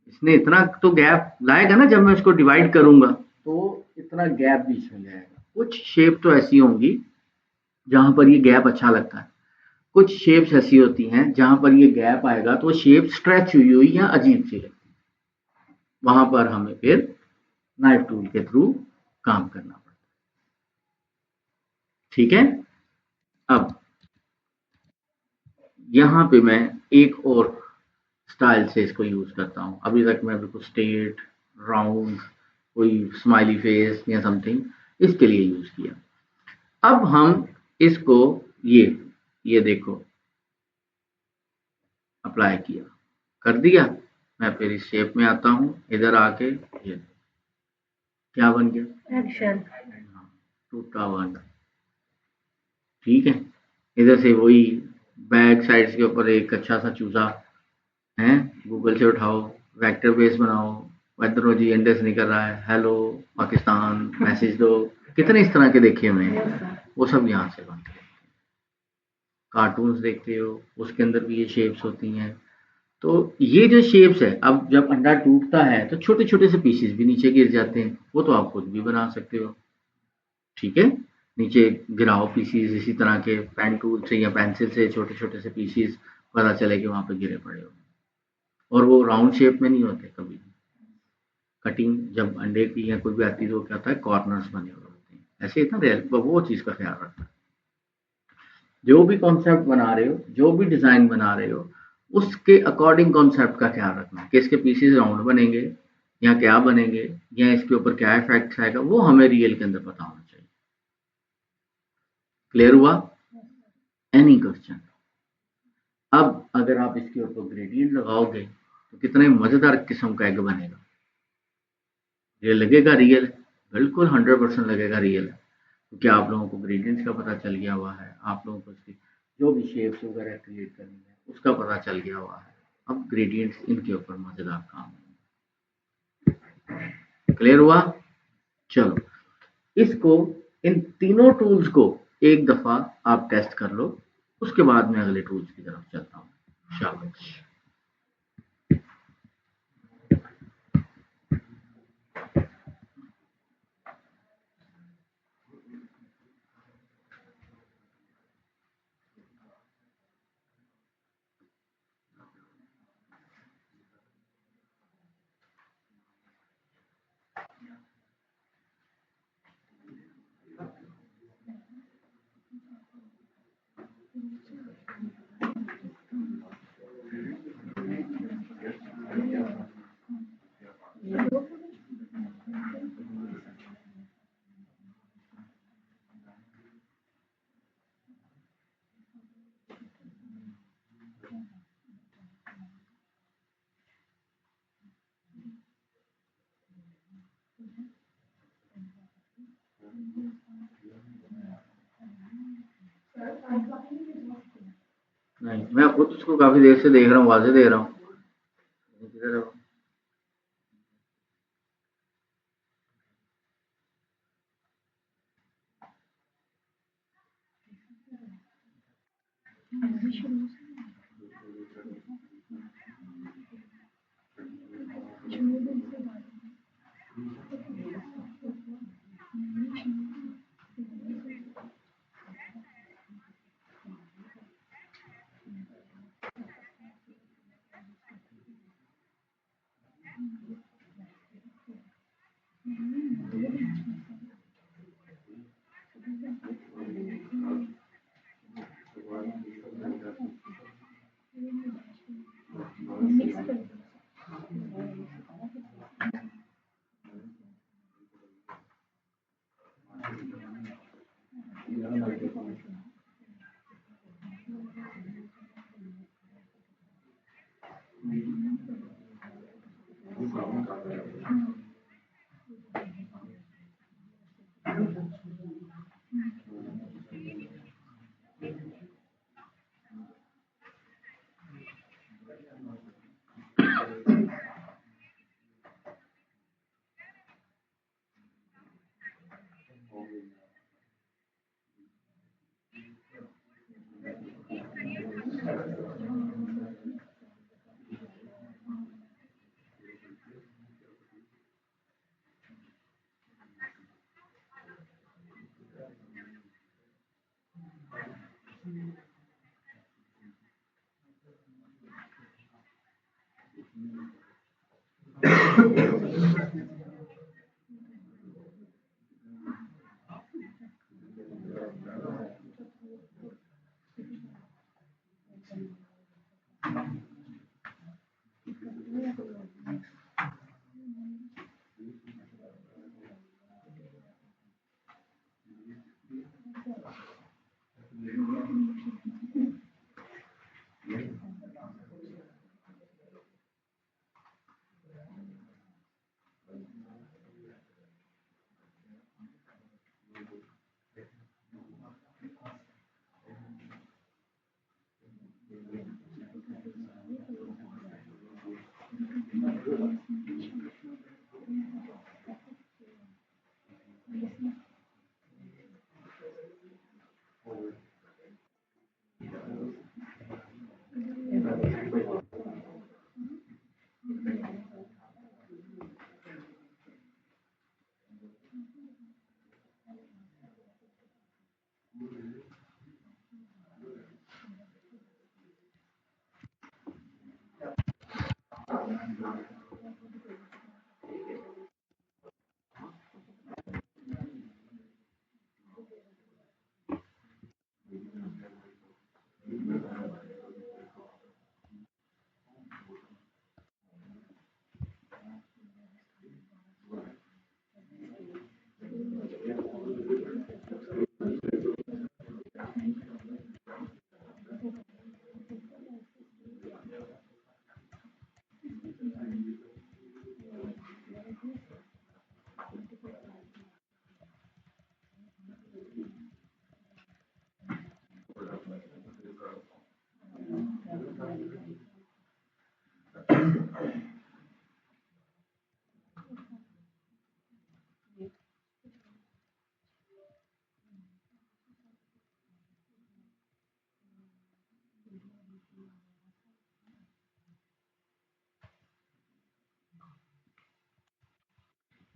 इसने इतना तो गैप लाएगा ना, जब मैं इसको डिवाइड करूंगा तो इतना गैप बीच में जाएगा। कुछ शेप तो ऐसी होंगी जहां पर ये गैप अच्छा लगता है, कुछ शेप्स ऐसी होती हैं जहां पर ये गैप आएगा तो शेप स्ट्रेच हुई हुई या अजीब सी लगती है, वहां पर हमें फिर नाइफ टूल के थ्रू काम करना पड़ता है। ठीक है, अब यहां पे मैं एक और स्टाइल से इसको यूज करता हूं। अभी तक मैं बिल्कुल स्ट्रेट, राउंड, कोई स्माइली फेस या समथिंग इसके लिए यूज किया। अब हम इसको ये देखो अप्लाई किया, कर दिया। मैं फिर इस शेप में आता हूं, इधर आके ये क्या बन गया, एक्शन। टूटा वन। ठीक है, इधर से वही बैक साइड्स के ऊपर एक अच्छा सा चूजा है, गूगल से उठाओ, वेक्टर बेस बनाओ, वेदर हो जी इंडेक्स निकल रहा है, हेलो पाकिस्तान मैसेज दो, कितने इस तरह के देखे हुए हैं, वो सब यहाँ से बनते हैं। कार्टून्स देखते हो, उसके अंदर भी ये शेप्स होती हैं। तो ये जो शेप्स है, अब जब अंडा टूटता है तो छोटे छोटे से पीसेस भी नीचे गिर जाते हैं, वो तो आप खुद भी बना सकते हो। ठीक है, नीचे गिराओ पीसीज इसी तरह के, पेन टूल से या पेंसिल से छोटे छोटे से पीसीज, पता चले कि वहां पे गिरे पड़े हो। और वो राउंड शेप में नहीं होते कभी भी। कटिंग जब अंडे की या कोई भी आती है तो क्या होता है, कॉर्नर्स बने हुए होते हैं, ऐसे इतना वो चीज का ख्याल रखना। जो भी कॉन्सेप्ट बना रहे हो, जो भी डिजाइन बना रहे हो, उसके अकॉर्डिंग कॉन्सेप्ट का ख्याल रखना कि इसके पीसेस राउंड बनेंगे या क्या बनेंगे, या इसके ऊपर क्या इफेक्ट आएगा, वो हमें रियल के अंदर पता होना चाहिए। क्लियर हुआ? Any question? अब अगर आप इसके ऊपर ग्रेडियंट लगाओगे तो कितने मजेदार किस्म का एग बनेगा। ये लगेगा रियल, बिल्कुल 100% लगेगा रियल, क्योंकि आप लोगों को ग्रेडियंट्स का पता चल गया हुआ है, आप लोगों को उसकी जो भी शेप्स वगैरह क्रिएट करनी है उसका पता चल गया हुआ है। अब ग्रेडियंट्स इनके ऊपर मजेदार काम है। क्लियर हुआ? चलो, इसको, इन तीनों टूल्स को एक दफा आप टेस्ट कर लो, उसके बाद मैं अगले टूल्स की तरफ चलता हूँ। शाबाश। नहीं, मैं खुद उसको काफी देर से देख रहा हूँ, वाजे दे रहा हूँ। किधर है वो?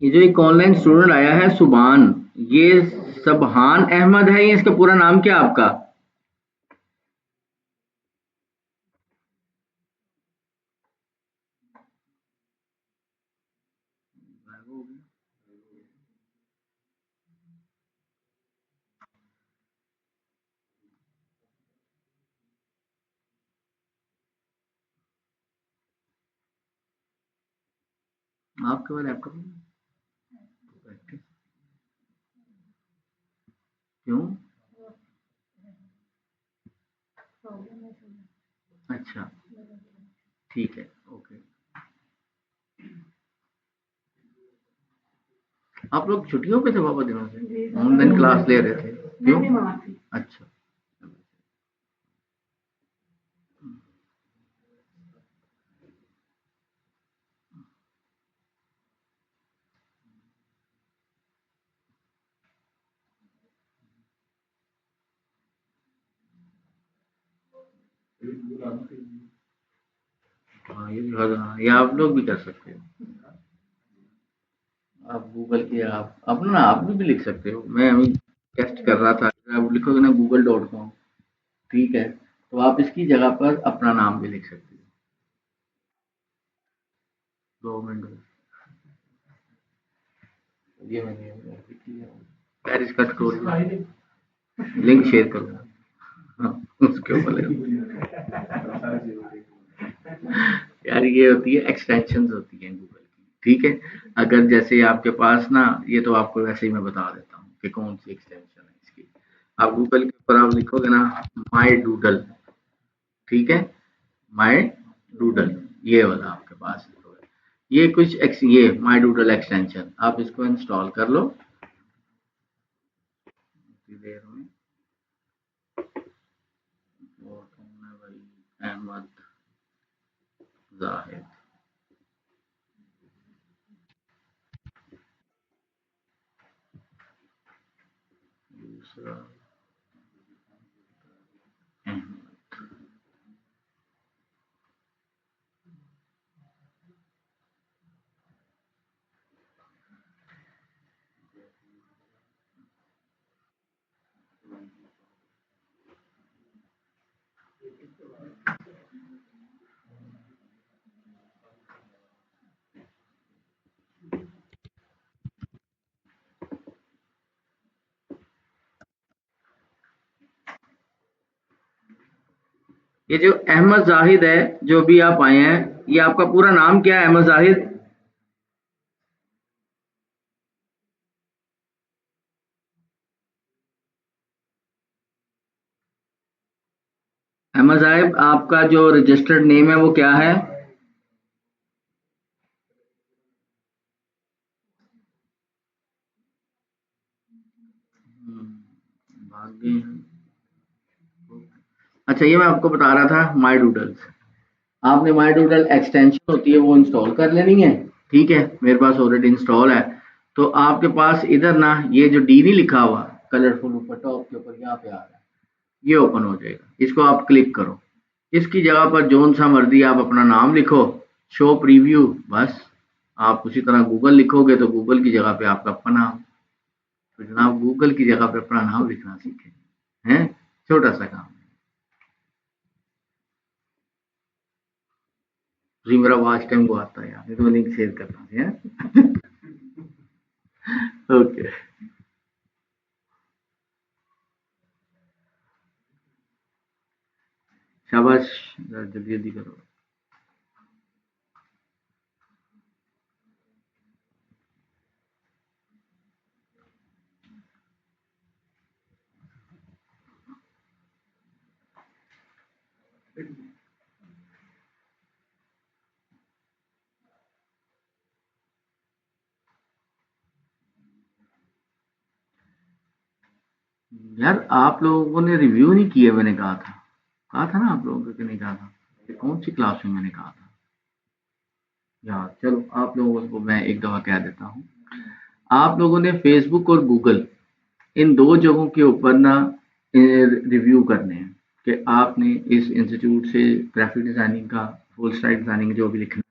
ये जो एक ऑनलाइन स्टूडेंट आया है सुभान, ये सबहान अहमद है, ये इसका पूरा नाम क्या है आपका? आपके बाद लैपटॉप क्यों? अच्छा, ठीक है, ओके। आप लोग छुट्टियों पे थे पापा दिनों से? ऑनलाइन क्लास ले रहे थे? क्यों? अच्छा। हाँ, ये आप लोग भी कर सकते हो। आप गूगल के आप अपना आप भी लिख सकते हो। मैं अभी टेस्ट कर रहा था, अगर आप लिखोगे ना google.com, ठीक है, तो आप इसकी जगह पर अपना नाम भी लिख सकते हो। गवर्नमेंट, ये मैंने अभी किया। यार इसका ट्यूटोरियल लिंक शेयर करूंगा। हाँ, उसके ऊपर यार ये होती है एक्सटेंशंस होती हैं गूगल की, ठीक है। अगर जैसे आपके पास ना, ये तो आपको वैसे ही मैं बता देता हूँ कि कौन सी एक्सटेंशन है इसकी। आप गूगल के ऊपर आप लिखोगे ना माई डूडल, ठीक है, माई डूडल, ये वाला आपके पास है। तो ये कुछ ये माई डूडल एक्सटेंशन, आप इसको इंस्टॉल कर लो उतनी देर में। और कौन है भाई, अहमद जाहिद। दूसरा अहमद। ये जो अहमद जाहिद है, जो भी आप आए हैं, ये आपका पूरा नाम क्या है अहमद जाहिद? अहमद जाहिद, आपका जो रजिस्टर्ड नेम है वो क्या है? भाग गए हैं। अच्छा, ये मैं आपको बता रहा था माई डूडल्स। आपने माई डूडल एक्सटेंशन होती है वो इंस्टॉल कर लेनी है। ठीक है, मेरे पास ऑलरेडी इंस्टॉल है। तो आपके पास इधर ना ये जो डी नहीं लिखा हुआ कलरफुल ऊपर टॉप के ऊपर यहाँ पे आ रहा है, ये ओपन हो जाएगा। इसको आप क्लिक करो। इसकी जगह पर जोन सा मर्जी आप अपना नाम लिखो, शो प्रीव्यू, बस। आप उसी तरह गूगल लिखोगे तो गूगल की जगह पे आपका अपना नाम। तो जनाब गूगल की जगह पे अपना नाम लिखना सीखें, हैं? छोटा सा काम है। जी मेरा वॉच टाइम को आता है यार, ये तो लिंक शेयर करना है। ओके। शाबाश, जल्दी जल्दी करो। यार आप लोगों ने रिव्यू नहीं किया, मैंने कहा था ना आप लोगों को कि नहीं कहा था? ये कौन सी क्लास में मैंने कहा था यार? चलो आप लोगों को मैं एक दफा कह देता हूँ। आप लोगों ने फेसबुक और गूगल, इन दो जगहों के ऊपर ना रिव्यू करने हैं कि आपने इस इंस्टीट्यूट से ग्राफिक डिजाइनिंग का, फुल स्टैक डिजाइनिंग जो भी लिखना,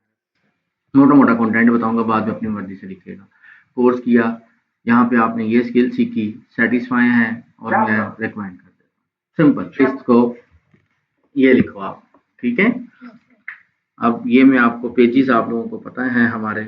मोटा मोटा कंटेंट बताऊंगा, बाद में अपनी मर्जी से लिखिएगा। कोर्स किया, यहाँ पे आपने ये स्किल सीखी, सेटिस्फाई है, और मैं रिकमेंड कर देता हूँ। सिंपल, इसको ये लिखो आप। ठीक है, अब ये मैं आपको पेजेस, आप लोगों को पता है हमारे,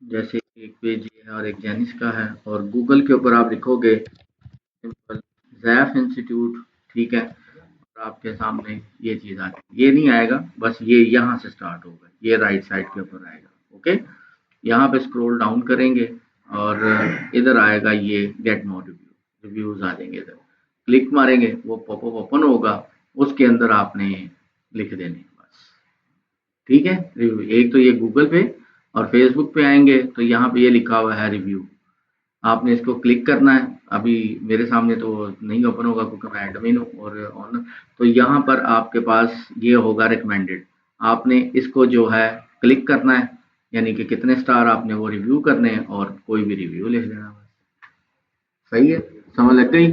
जैसे एक पेज ये है और एक जेनिस का है, और गूगल के ऊपर आप लिखोगे सिंपल जैफ इंस्टीट्यूट। ठीक है, और आपके सामने ये चीज आ गई। ये नहीं आएगा, बस ये यहाँ से स्टार्ट होगा, ये राइट साइड के ऊपर आएगा। ओके, यहाँ पे स्क्रॉल डाउन करेंगे और इधर आएगा ये गेट मोर रिव्यू, रिव्यूज आ जाएंगे। इधर क्लिक मारेंगे, वो पॉपअप ओपन होगा, उसके अंदर आपने लिख देने हैं बस। ठीक है, रिव्यू एक तो ये गूगल पे, और फेसबुक पे आएंगे तो यहाँ पे ये लिखा हुआ है रिव्यू, आपने इसको क्लिक करना है। अभी मेरे सामने तो नहीं ओपन होगा क्योंकि मैं एडमिन हूँ और ऑन। तो यहाँ पर आपके पास ये होगा रिकमेंडेड, आपने इसको जो है क्लिक करना है, यानी कि कितने स्टार आपने वो रिव्यू करने हैं, और कोई भी रिव्यू लिख देना बस। सही है, समझ लग गई?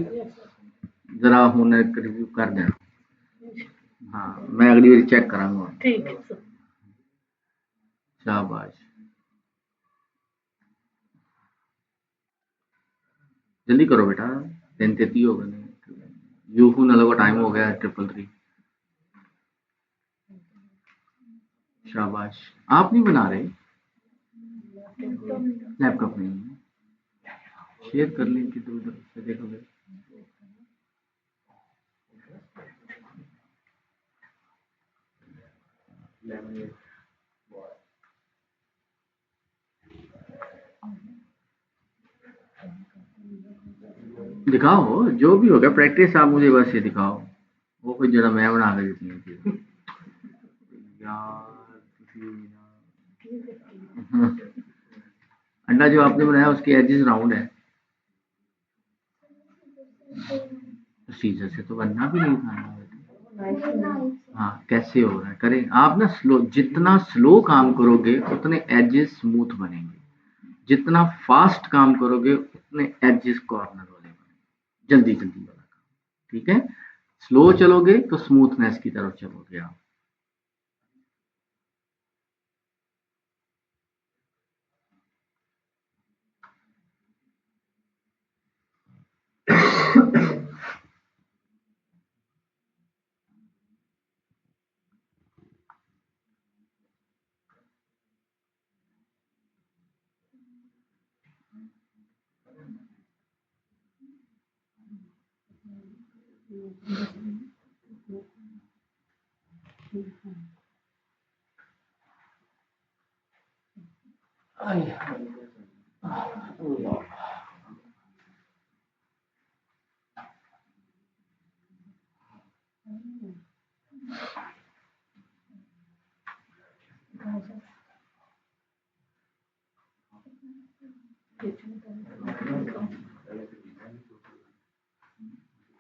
जरा होने रिव्यू कर देना। हाँ, मैं अगली बार चेक कराऊंगा। ठीक है, शाबाश, जल्दी करो बेटा, 10:33 हो गए। यूफू नलो का टाइम हो गया 333। शाबाश, आप नहीं बना रहे? लैपटॉप नहीं है, शेयर कर लें कि इधर उधर से देखोगे। दिखाओ जो भी होगा, प्रैक्टिस आप मुझे बस ये दिखाओ, वो कुछ जरा मैं बना के देती हूँ। अंडा जो आपने बनाया उसके एजेस राउंड है, सीजर से तो बनना भी नहीं था। हाँ, कैसे हो रहा है, करें आप ना स्लो, जितना स्लो काम करोगे उतने एजेस स्मूथ बनेंगे, जितना फास्ट काम करोगे उतने एजेस कॉर्नर वाले बनेंगे, जल्दी जल्दी वाला काम। ठीक है, स्लो चलोगे तो स्मूथनेस की तरफ चलोगे आप।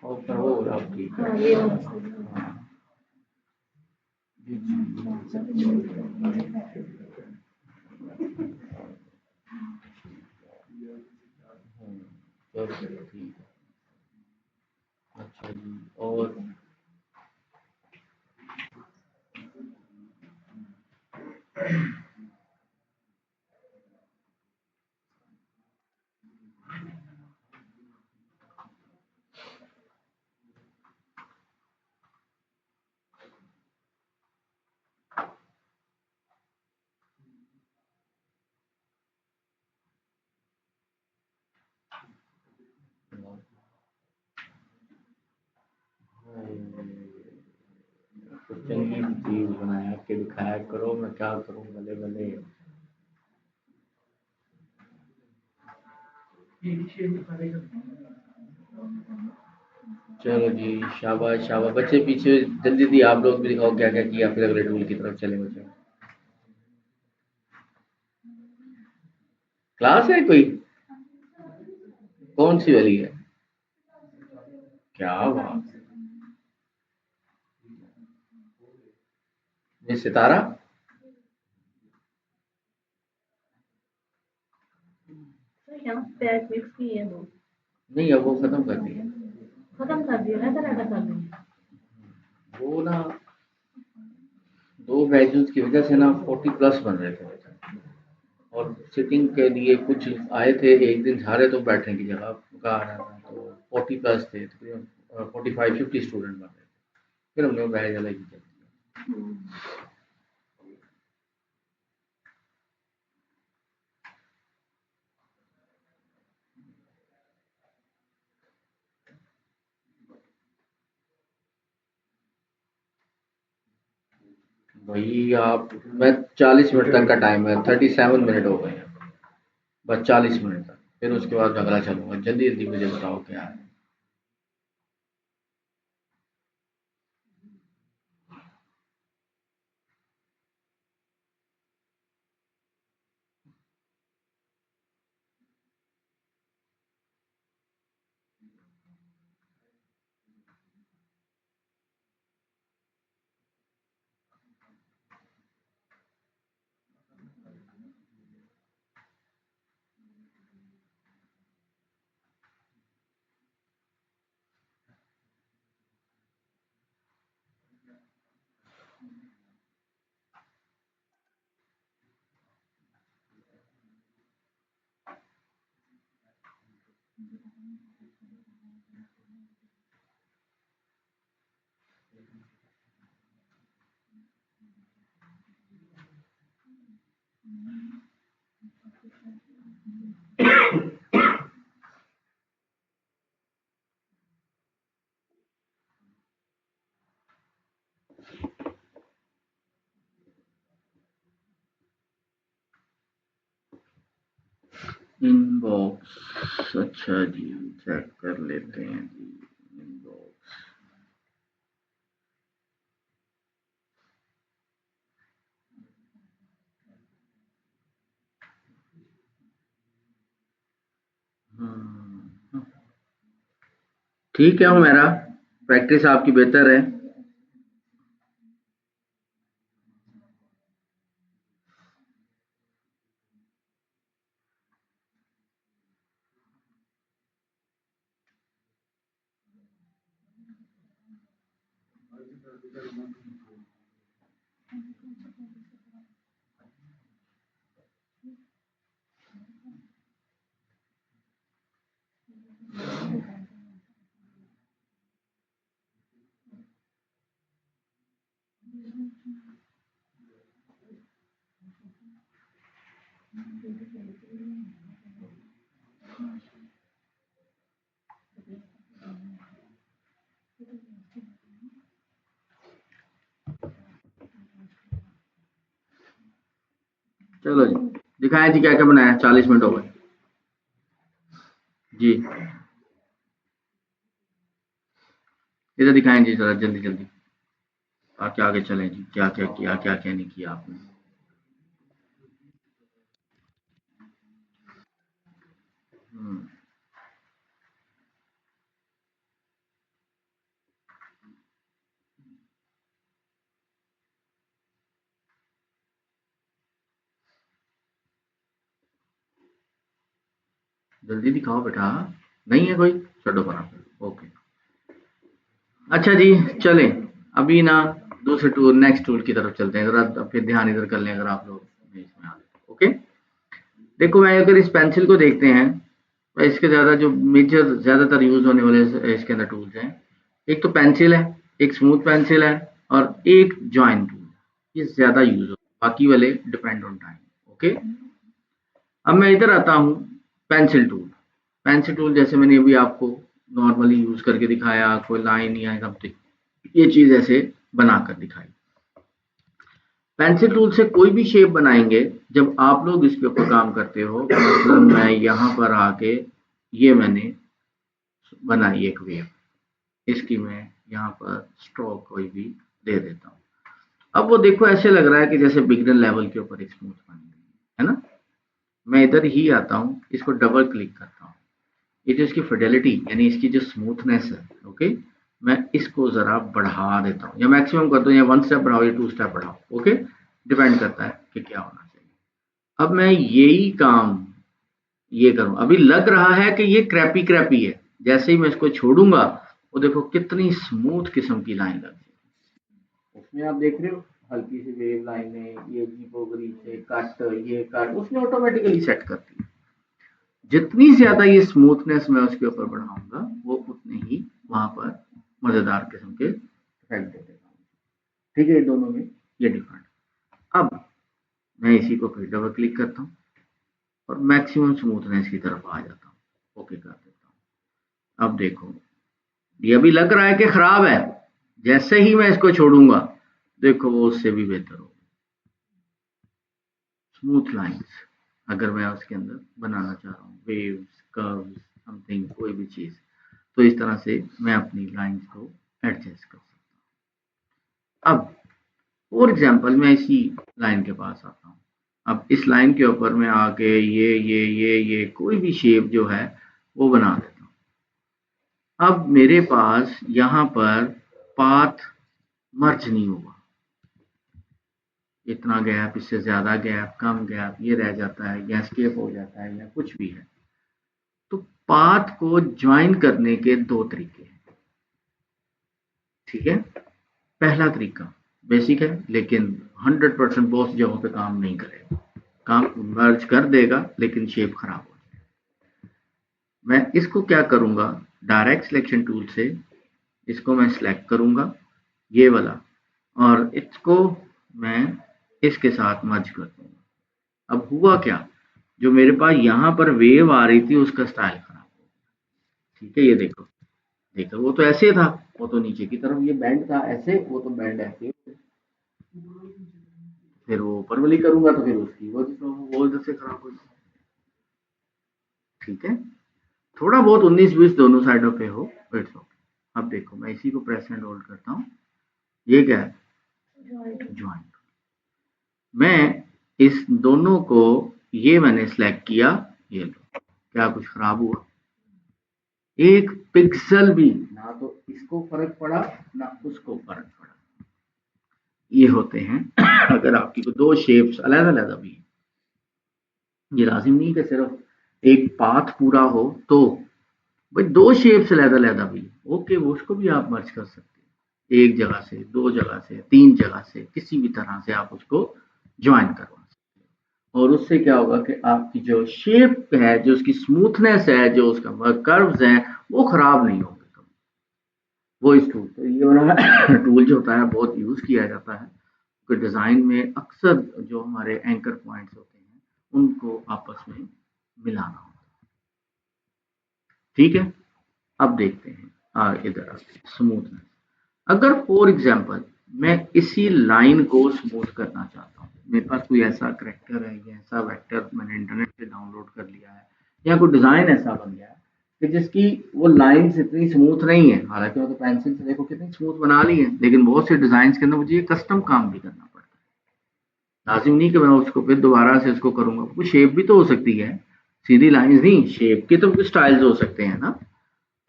और हो रहा ठीक है। चलो ठीक है। अच्छा जी, और कुछ चंगी सी चीज बना के दिखाया करो, मैं क्या करूं, भले भले। चलो जी, शाबाश शाबाश बच्चे, पीछे जल्दी जल्दी आप लोग भी दिखाओ क्या क्या किया, फिर अगले टूल की तरफ चले बच्चे। क्लास है कोई, कौन सी वाली है? क्या बात है, ये सितारा। नहीं, अब वो खत्म कर दिया। खत्म कर दिया ना, तरह का कर दिया वो ना, दो बैचेस की वजह से ना 40 प्लस बन रहे थे, और सिटिंग के लिए कुछ आए थे, एक दिन सारे तो बैठने की जगह का आ रहा था, तो 40 प्लस थे, तकरीबन 45-50 स्टूडेंट बन रहे थे, फिर हमने बैच अलग ही कर दिया। वही आप, मैं 40 मिनट तक का टाइम है, 37 मिनट हो गए हैं, बस 40 मिनट तक, फिर उसके बाद अगला चलूंगा। जल्दी जल्दी मुझे बताओ क्या है। इनबॉक्स, अच्छा जी, चेक कर लेते हैं जी। इनबॉक्स, ठीक है मेरा, प्रैक्टिस आपकी बेहतर है। चलो जी, दिखाएं जी क्या क्या बनाया। 40 मिनट हो गए जी। इधर दिखाएं जी जरा जल्दी जल्दी, आगे आगे चलें जी। क्या क्या किया, क्या क्या नहीं किया आपने। हम्म, जल्दी दिखाओ बेटा। नहीं है कोई, छोड़ो बराबर, ओके। अच्छा जी, चलें अभी ना दूसरे टूल, नेक्स्ट टूल की तरफ चलते हैं। अगर आप फिर ध्यान इधर कर लें, अगर आप लोग इसमें आ गए, ओके। देखो मैं अगर इस पेंसिल को देखते हैं, तो इसके ज़्यादा जो मेजर ज़्यादातर यूज़ होने वाले इसके अंदर टूल्स हैं, एक तो पेंसिल है, एक स्मूथ पेंसिल है, और एक जॉइन टूल। ये ज़्यादा यूज़ हो, बाकी वाले डिपेंड ऑन टाइम, ओके। अब मैं इधर आता हूँ, पेंसिल टूल। पेंसिल टूल जैसे मैंने अभी आपको नॉर्मली यूज़ करके दिखाया, कोई लाइन या समथिंग ये चीज़ ऐसे बनाकर दिखाई। पेंसिल टूल से कोई भी शेप बनाएंगे, जब आप लोग इसके ऊपर काम करते हो, मतलब मैं यहाँ पर आके ये मैंने बनाई एक वेव, इसकी मैं यहाँ पर स्ट्रोक कोई भी दे देता हूँ। अब वो देखो ऐसे लग रहा है कि जैसे बिगिनर लेवल के ऊपर एक स्मूथ बन गई है ना। मैं इधर ही आता हूँ, इसको डबल क्लिक करता हूँ। ये जो इसकी फिडेलिटी यानी इसकी जो स्मूथनेस है, ओके, मैं इसको जरा बढ़ा देता हूँ, या मैक्सिमम कर दो, या 1 स्टेप बढ़ाओ या 2 स्टेप बढ़ाओ, ओके। डिपेंड करता है कि क्या होना चाहिए। अब मैं यही काम ये करूं, अभी लग रहा है कि ये क्रैपी क्रैपी है, जैसे ही मैं इसको छोड़ूंगा वो देखो कितनी स्मूथ किस्म की लाइन लग गई। उसमें आप देख रहे हो हल्की सी वेव लाइनें, ये जीपोगरी से कट, ये कट उसने ऑटोमेटिकली सेट कर दी। जितनी ज्यादा ये स्मूथनेस मैं उसके ऊपर बढ़ाऊंगा, वो उतने ही वहां पर मजेदार किस्म के इफेक्ट दे देगा। ठीक है, दोनों में ये डिफरेंट। अब मैं इसी को फिर डबल क्लिक करता हूँ और मैक्सिमम स्मूथनेस की तरफ आ जाता हूँ, ओके कर देता हूँ। अब देखो ये अभी लग रहा है कि खराब है, जैसे ही मैं इसको छोड़ूंगा देखो वो उससे भी बेहतर हो। स्मूथ लाइंस अगर मैं उसके अंदर बनाना चाह रहा हूँ, वेव्स, कर्व्स, समथिंग कोई भी चीज, तो इस तरह से मैं अपनी लाइंस को एडजस्ट कर सकता हूँ। अब फॉर एग्जांपल मैं इसी लाइन के पास आता हूँ। अब इस लाइन के ऊपर मैं आके ये कोई भी शेप जो है वो बना देता हूँ। अब मेरे पास यहाँ पर पाथ मर्ज नहीं हुआ, इतना गैप, इससे ज्यादा गैप, कम गैप, ये रह जाता है या स्केप हो जाता है या कुछ भी है। तो पाथ को ज्वाइन करने के दो तरीके हैं, ठीक है। पहला तरीका बेसिक है, लेकिन 100% बहुत जगहों पे काम नहीं करेगा। काम मर्ज कर देगा लेकिन शेप खराब हो जाएगा। मैं इसको क्या करूंगा, डायरेक्ट सिलेक्शन टूल से इसको मैं सिलेक्ट करूंगा, ये वाला, और इसको मैं इसके साथ मर्ज कर दूंगा। अब हुआ क्या, जो मेरे पास यहाँ पर वेव आ रही थी उसका स्टाइल खराब हो गया। ठीक है, ये देखो, देखो वो तो ऐसे था, वो तो नीचे की तरफ ये बैंड था ऐसे, वो तो बैंड ऐसे, फिर वो ऊपर वाली करूंगा तो फिर उसकी वो इधर से खराब हो जाए। ठीक है, थोड़ा बहुत 19-20 दोनों साइडों पे हो, इट्स ओके। अब देखो मैं इसी को प्रेस एंड होल्ड करता हूँ, ये क्या है, ज्वाइंट। मैं इस दोनों को, ये मैंने सेलेक्ट किया, ये लो, क्या कुछ खराब हुआ? एक पिक्सल भी, ना तो इसको फर्क पड़ा ना उसको फर्क पड़ा। ये होते हैं अगर आपकी को दो शेप्स अलग अलग भी है, ये लाजिम नहीं कि सिर्फ एक पाथ पूरा हो, तो भाई दो शेप्स अलग अलग भी ओके, वो उसको भी आप मर्ज कर सकते हैं, एक जगह से, दो जगह से, तीन जगह से, किसी भी तरह से आप उसको ज्वाइन करवा सकते हैं। और उससे क्या होगा कि आपकी जो शेप है, जो उसकी स्मूथनेस है, जो उसका कर्व्स हैं, वो खराब नहीं होंगे कभी। वो इस टूल, तो ये वाला टूल जो होता है बहुत यूज किया जाता है कि डिजाइन में अक्सर जो हमारे एंकर पॉइंट्स होते हैं उनको आपस में मिलाना होता है। ठीक है, अब देखते हैं इधर स्मूथनेस। अगर फॉर एग्जांपल मैं इसी लाइन को स्मूथ करना चाहता हूँ, मेरे पास कोई ऐसा करेक्टर है या ऐसा वेक्टर मैंने इंटरनेट से डाउनलोड कर लिया है, या कोई डिजाइन ऐसा बन गया है कि जिसकी वो लाइंस इतनी स्मूथ नहीं है, हालांकि मैं तो पेंसिल से देखो कितनी स्मूथ बना ली है, लेकिन बहुत से डिजाइन के अंदर मुझे ये कस्टम काम भी करना पड़ता है। लाजिम नहीं कि मैं उसको फिर दोबारा से उसको करूंगा, कोई शेप भी तो हो सकती है, सीधी लाइंस नहीं, शेप के तो कुछ स्टाइल्स हो सकते हैं ना।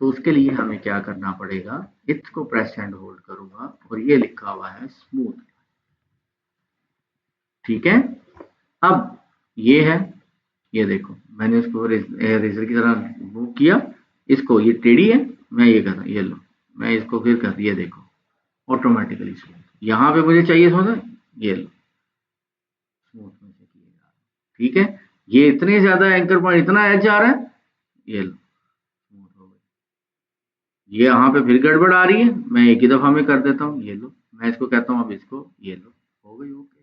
तो उसके लिए हमें क्या करना पड़ेगा, इसको प्रेस एंड होल्ड करूंगा और ये लिखा हुआ है स्मूथ। ठीक है, अब ये है, ये देखो मैंने इसको रेजर की तरह मूव किया, इसको ये टेढ़ी है, मैं ये कर रहा हूँ, ये लो, मैं इसको फिर कर दिया, देखो ऑटोमेटिकली स्मूथ। यहाँ पे मुझे चाहिए स्मूथ, ये लो स्मूथ में से किया जा रहा है। ठीक है, ये इतने ज्यादा एंकर पॉइंट, इतना एज जा रहा है, ये लो स्मूथ हो गई। ये यहाँ पे फिर गड़बड़ आ रही है, मैं एक ही दफा में कर देता हूँ, ये लो, मैं इसको कहता हूँ अब इसको, ये लो, हो गई ओके।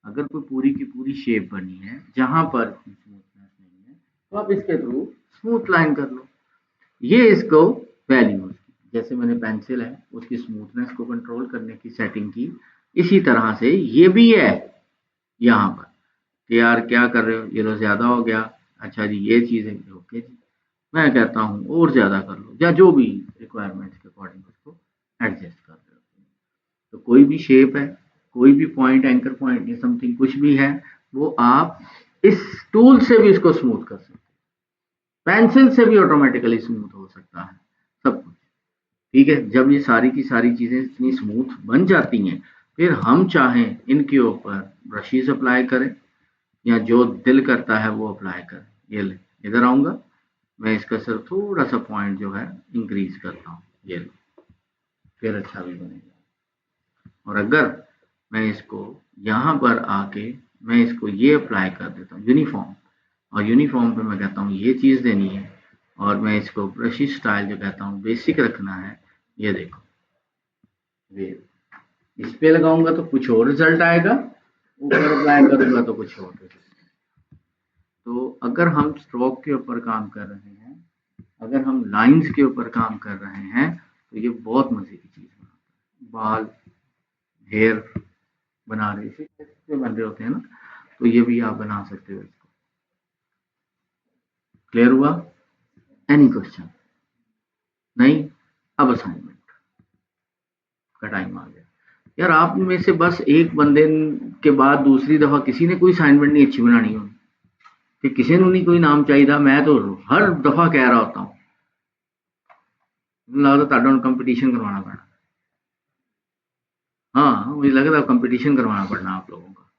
अगर कोई पूरी की पूरी शेप बनी है जहां पर स्मूथनेस नहीं है, तो आप इसके थ्रू स्मूथ लाइन कर लो। ये इसको वैल्यूज, जैसे मैंने पेंसिल है उसकी स्मूथनेस को कंट्रोल करने की सेटिंग की, इसी तरह से ये भी है यहाँ पर कि यार क्या कर रहे हो, ये लो ज्यादा हो गया, अच्छा जी ये चीज है, ओके जी, मैं कहता हूँ और ज्यादा कर लो, या जो भी रिक्वायरमेंट्स के अकॉर्डिंग उसको एडजस्ट कर रहे हो। तो कोई भी शेप है, कोई भी पॉइंट, एंकर पॉइंट या समथिंग कुछ भी है, वो आप इस टूल से भी इसको स्मूथ कर सकते हैं, पेंसिल से भी ऑटोमेटिकली स्मूथ हो सकता है सब कुछ। ठीक है, जब ये सारी की सारी चीजें इतनी स्मूथ बन जाती हैं, फिर हम चाहें इनके ऊपर ब्रशेस अप्लाई करें या जो दिल करता है वो अप्लाई करें। ये ले, इधर आऊंगा, मैं इसका सिर्फ थोड़ा सा पॉइंट जो है इंक्रीज करता हूँ, ये लो, फिर अच्छा भी बनेगा। और अगर मैं इसको यहाँ पर आके मैं इसको ये अप्लाई कर देता हूँ यूनिफॉर्म, और यूनिफॉर्म पे मैं कहता हूँ ये चीज़ देनी है, और मैं इसको ब्रश स्टाइल जो कहता हूँ बेसिक रखना है, ये देखो, ये इस पे लगाऊंगा तो कुछ और रिजल्ट आएगा, ऊपर अप्लाई करूंगा तो कुछ और रिजल्ट। तो अगर हम स्ट्रोक के ऊपर काम कर रहे हैं, अगर हम लाइंस के ऊपर काम कर रहे हैं, तो ये बहुत मजे की चीज बनाता है। बाल, हेयर बना रहे इसी बन रहे होते हैं ना, तो ये भी आप बना सकते हो इसको। क्लियर हुआ? Any question? नहीं? अब असाइनमेंट का टाइम आ गया। यार आप में से बस एक बंदे के बाद दूसरी दफा किसी ने कोई असाइनमेंट नहीं अच्छी बनानी होनी, कि किसी ने नहीं कोई नाम चाहिए, मैं तो हर दफा कह रहा होता हूँ, लगता कंपटीशन करवाना पड़ना। हाँ, मुझे लग रहा है कंपटीशन करवाना पड़ना आप लोगों का।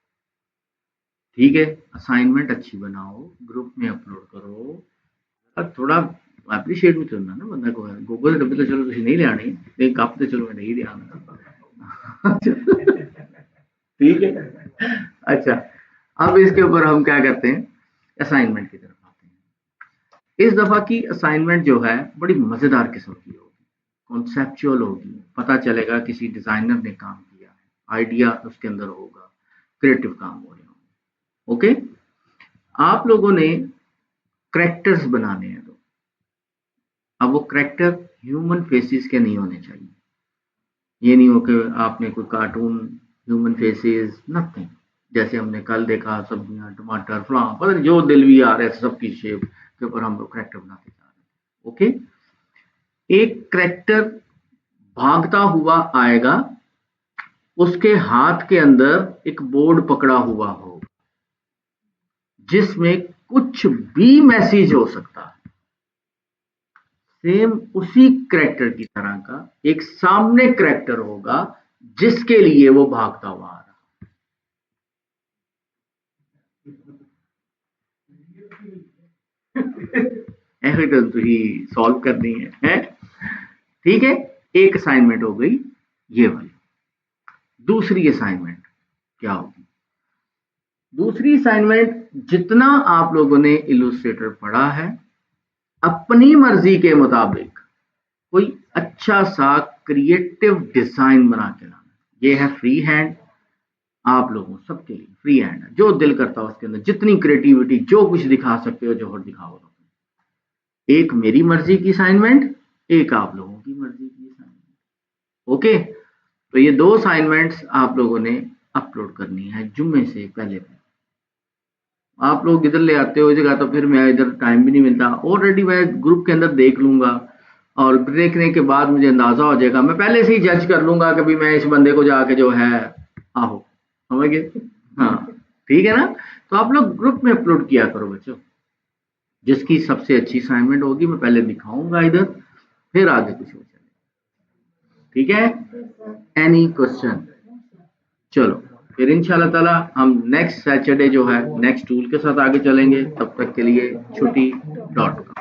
ठीक है, असाइनमेंट अच्छी बनाओ, ग्रुप में अपलोड करो, अब थोड़ा एप्रीशिएट भी करना ना बंदा को। गूगल डब्बे तो चलो तुम नहीं ले आनी, लेकिन कप तो चलो मैं नहीं ले आना। ठीक है, अच्छा, अब इसके ऊपर हम क्या करते हैं, असाइनमेंट की तरफ आते हैं। इस दफा की असाइनमेंट जो है बड़ी मजेदार किस्म की होगी, कॉन्सेप्चुअल होगी, पता चलेगा किसी डिजाइनर ने काम किया है, आइडिया उसके अंदर होगा, क्रिएटिव काम हो रहे होंगे। ओके, आप लोगों ने करेक्टर्स बनाने हैं, तो अब वो करेक्टर ह्यूमन फेसेस के नहीं होने चाहिए। ये नहीं हो कि आपने कोई कार्टून ह्यूमन फेसेस, नथिंग, जैसे हमने कल देखा सब्जियां, टमाटर, फलां, पता नहीं जो दिल भी आ रहा है सबकी शेप के ऊपर हम लोग करेक्टर बनाते जा रहे हैं। ओके, एक करेक्टर भागता हुआ आएगा, उसके हाथ के अंदर एक बोर्ड पकड़ा हुआ हो जिसमें कुछ भी मैसेज हो सकता है, सेम उसी करेक्टर की तरह का एक सामने करेक्टर होगा जिसके लिए वो भागता हुआ आ रहा। ऐसे तो ही सॉल्व करनी है? ठीक है, एक असाइनमेंट हो गई ये वाली। दूसरी असाइनमेंट क्या होगी? दूसरी असाइनमेंट, जितना आप लोगों ने इलस्ट्रेटर पढ़ा है, अपनी मर्जी के मुताबिक कोई अच्छा सा क्रिएटिव डिजाइन बना के लाना। ये है फ्री हैंड, आप लोगों सबके लिए फ्री हैंड है, जो दिल करता है उसके अंदर जितनी क्रिएटिविटी, जो कुछ दिखा सकते हो जोहर दिखाओ। एक मेरी मर्जी की असाइनमेंट, एक आप लोगों की मर्जी की असाइनमेंट। ओके, तो ये दो असाइनमेंट्स आप लोगों ने अपलोड करनी है जुम्मे से पहले। आप लोग इधर ले आते हो जगह तो फिर मैं इधर टाइम भी नहीं मिलता। ऑलरेडी मैं ग्रुप के अंदर देख लूंगा और देखने के बाद मुझे अंदाजा हो जाएगा, मैं पहले से ही जज कर लूंगा कि भाई मैं इस बंदे को जाके जो है आहो, समझ गए? हाँ, ठीक है ना? तो आप लोग ग्रुप में अपलोड किया करो बच्चों, जिसकी सबसे अच्छी असाइनमेंट होगी मैं पहले दिखाऊंगा इधर, फिर आगे कुछ हो जाएगा। ठीक है? Any question? चलो फिर इंशाल्लाह ताला हम नेक्स्ट सैटरडे जो है नेक्स्ट टूल के साथ आगे चलेंगे। तब तक के लिए छुट्टी डॉट कॉम।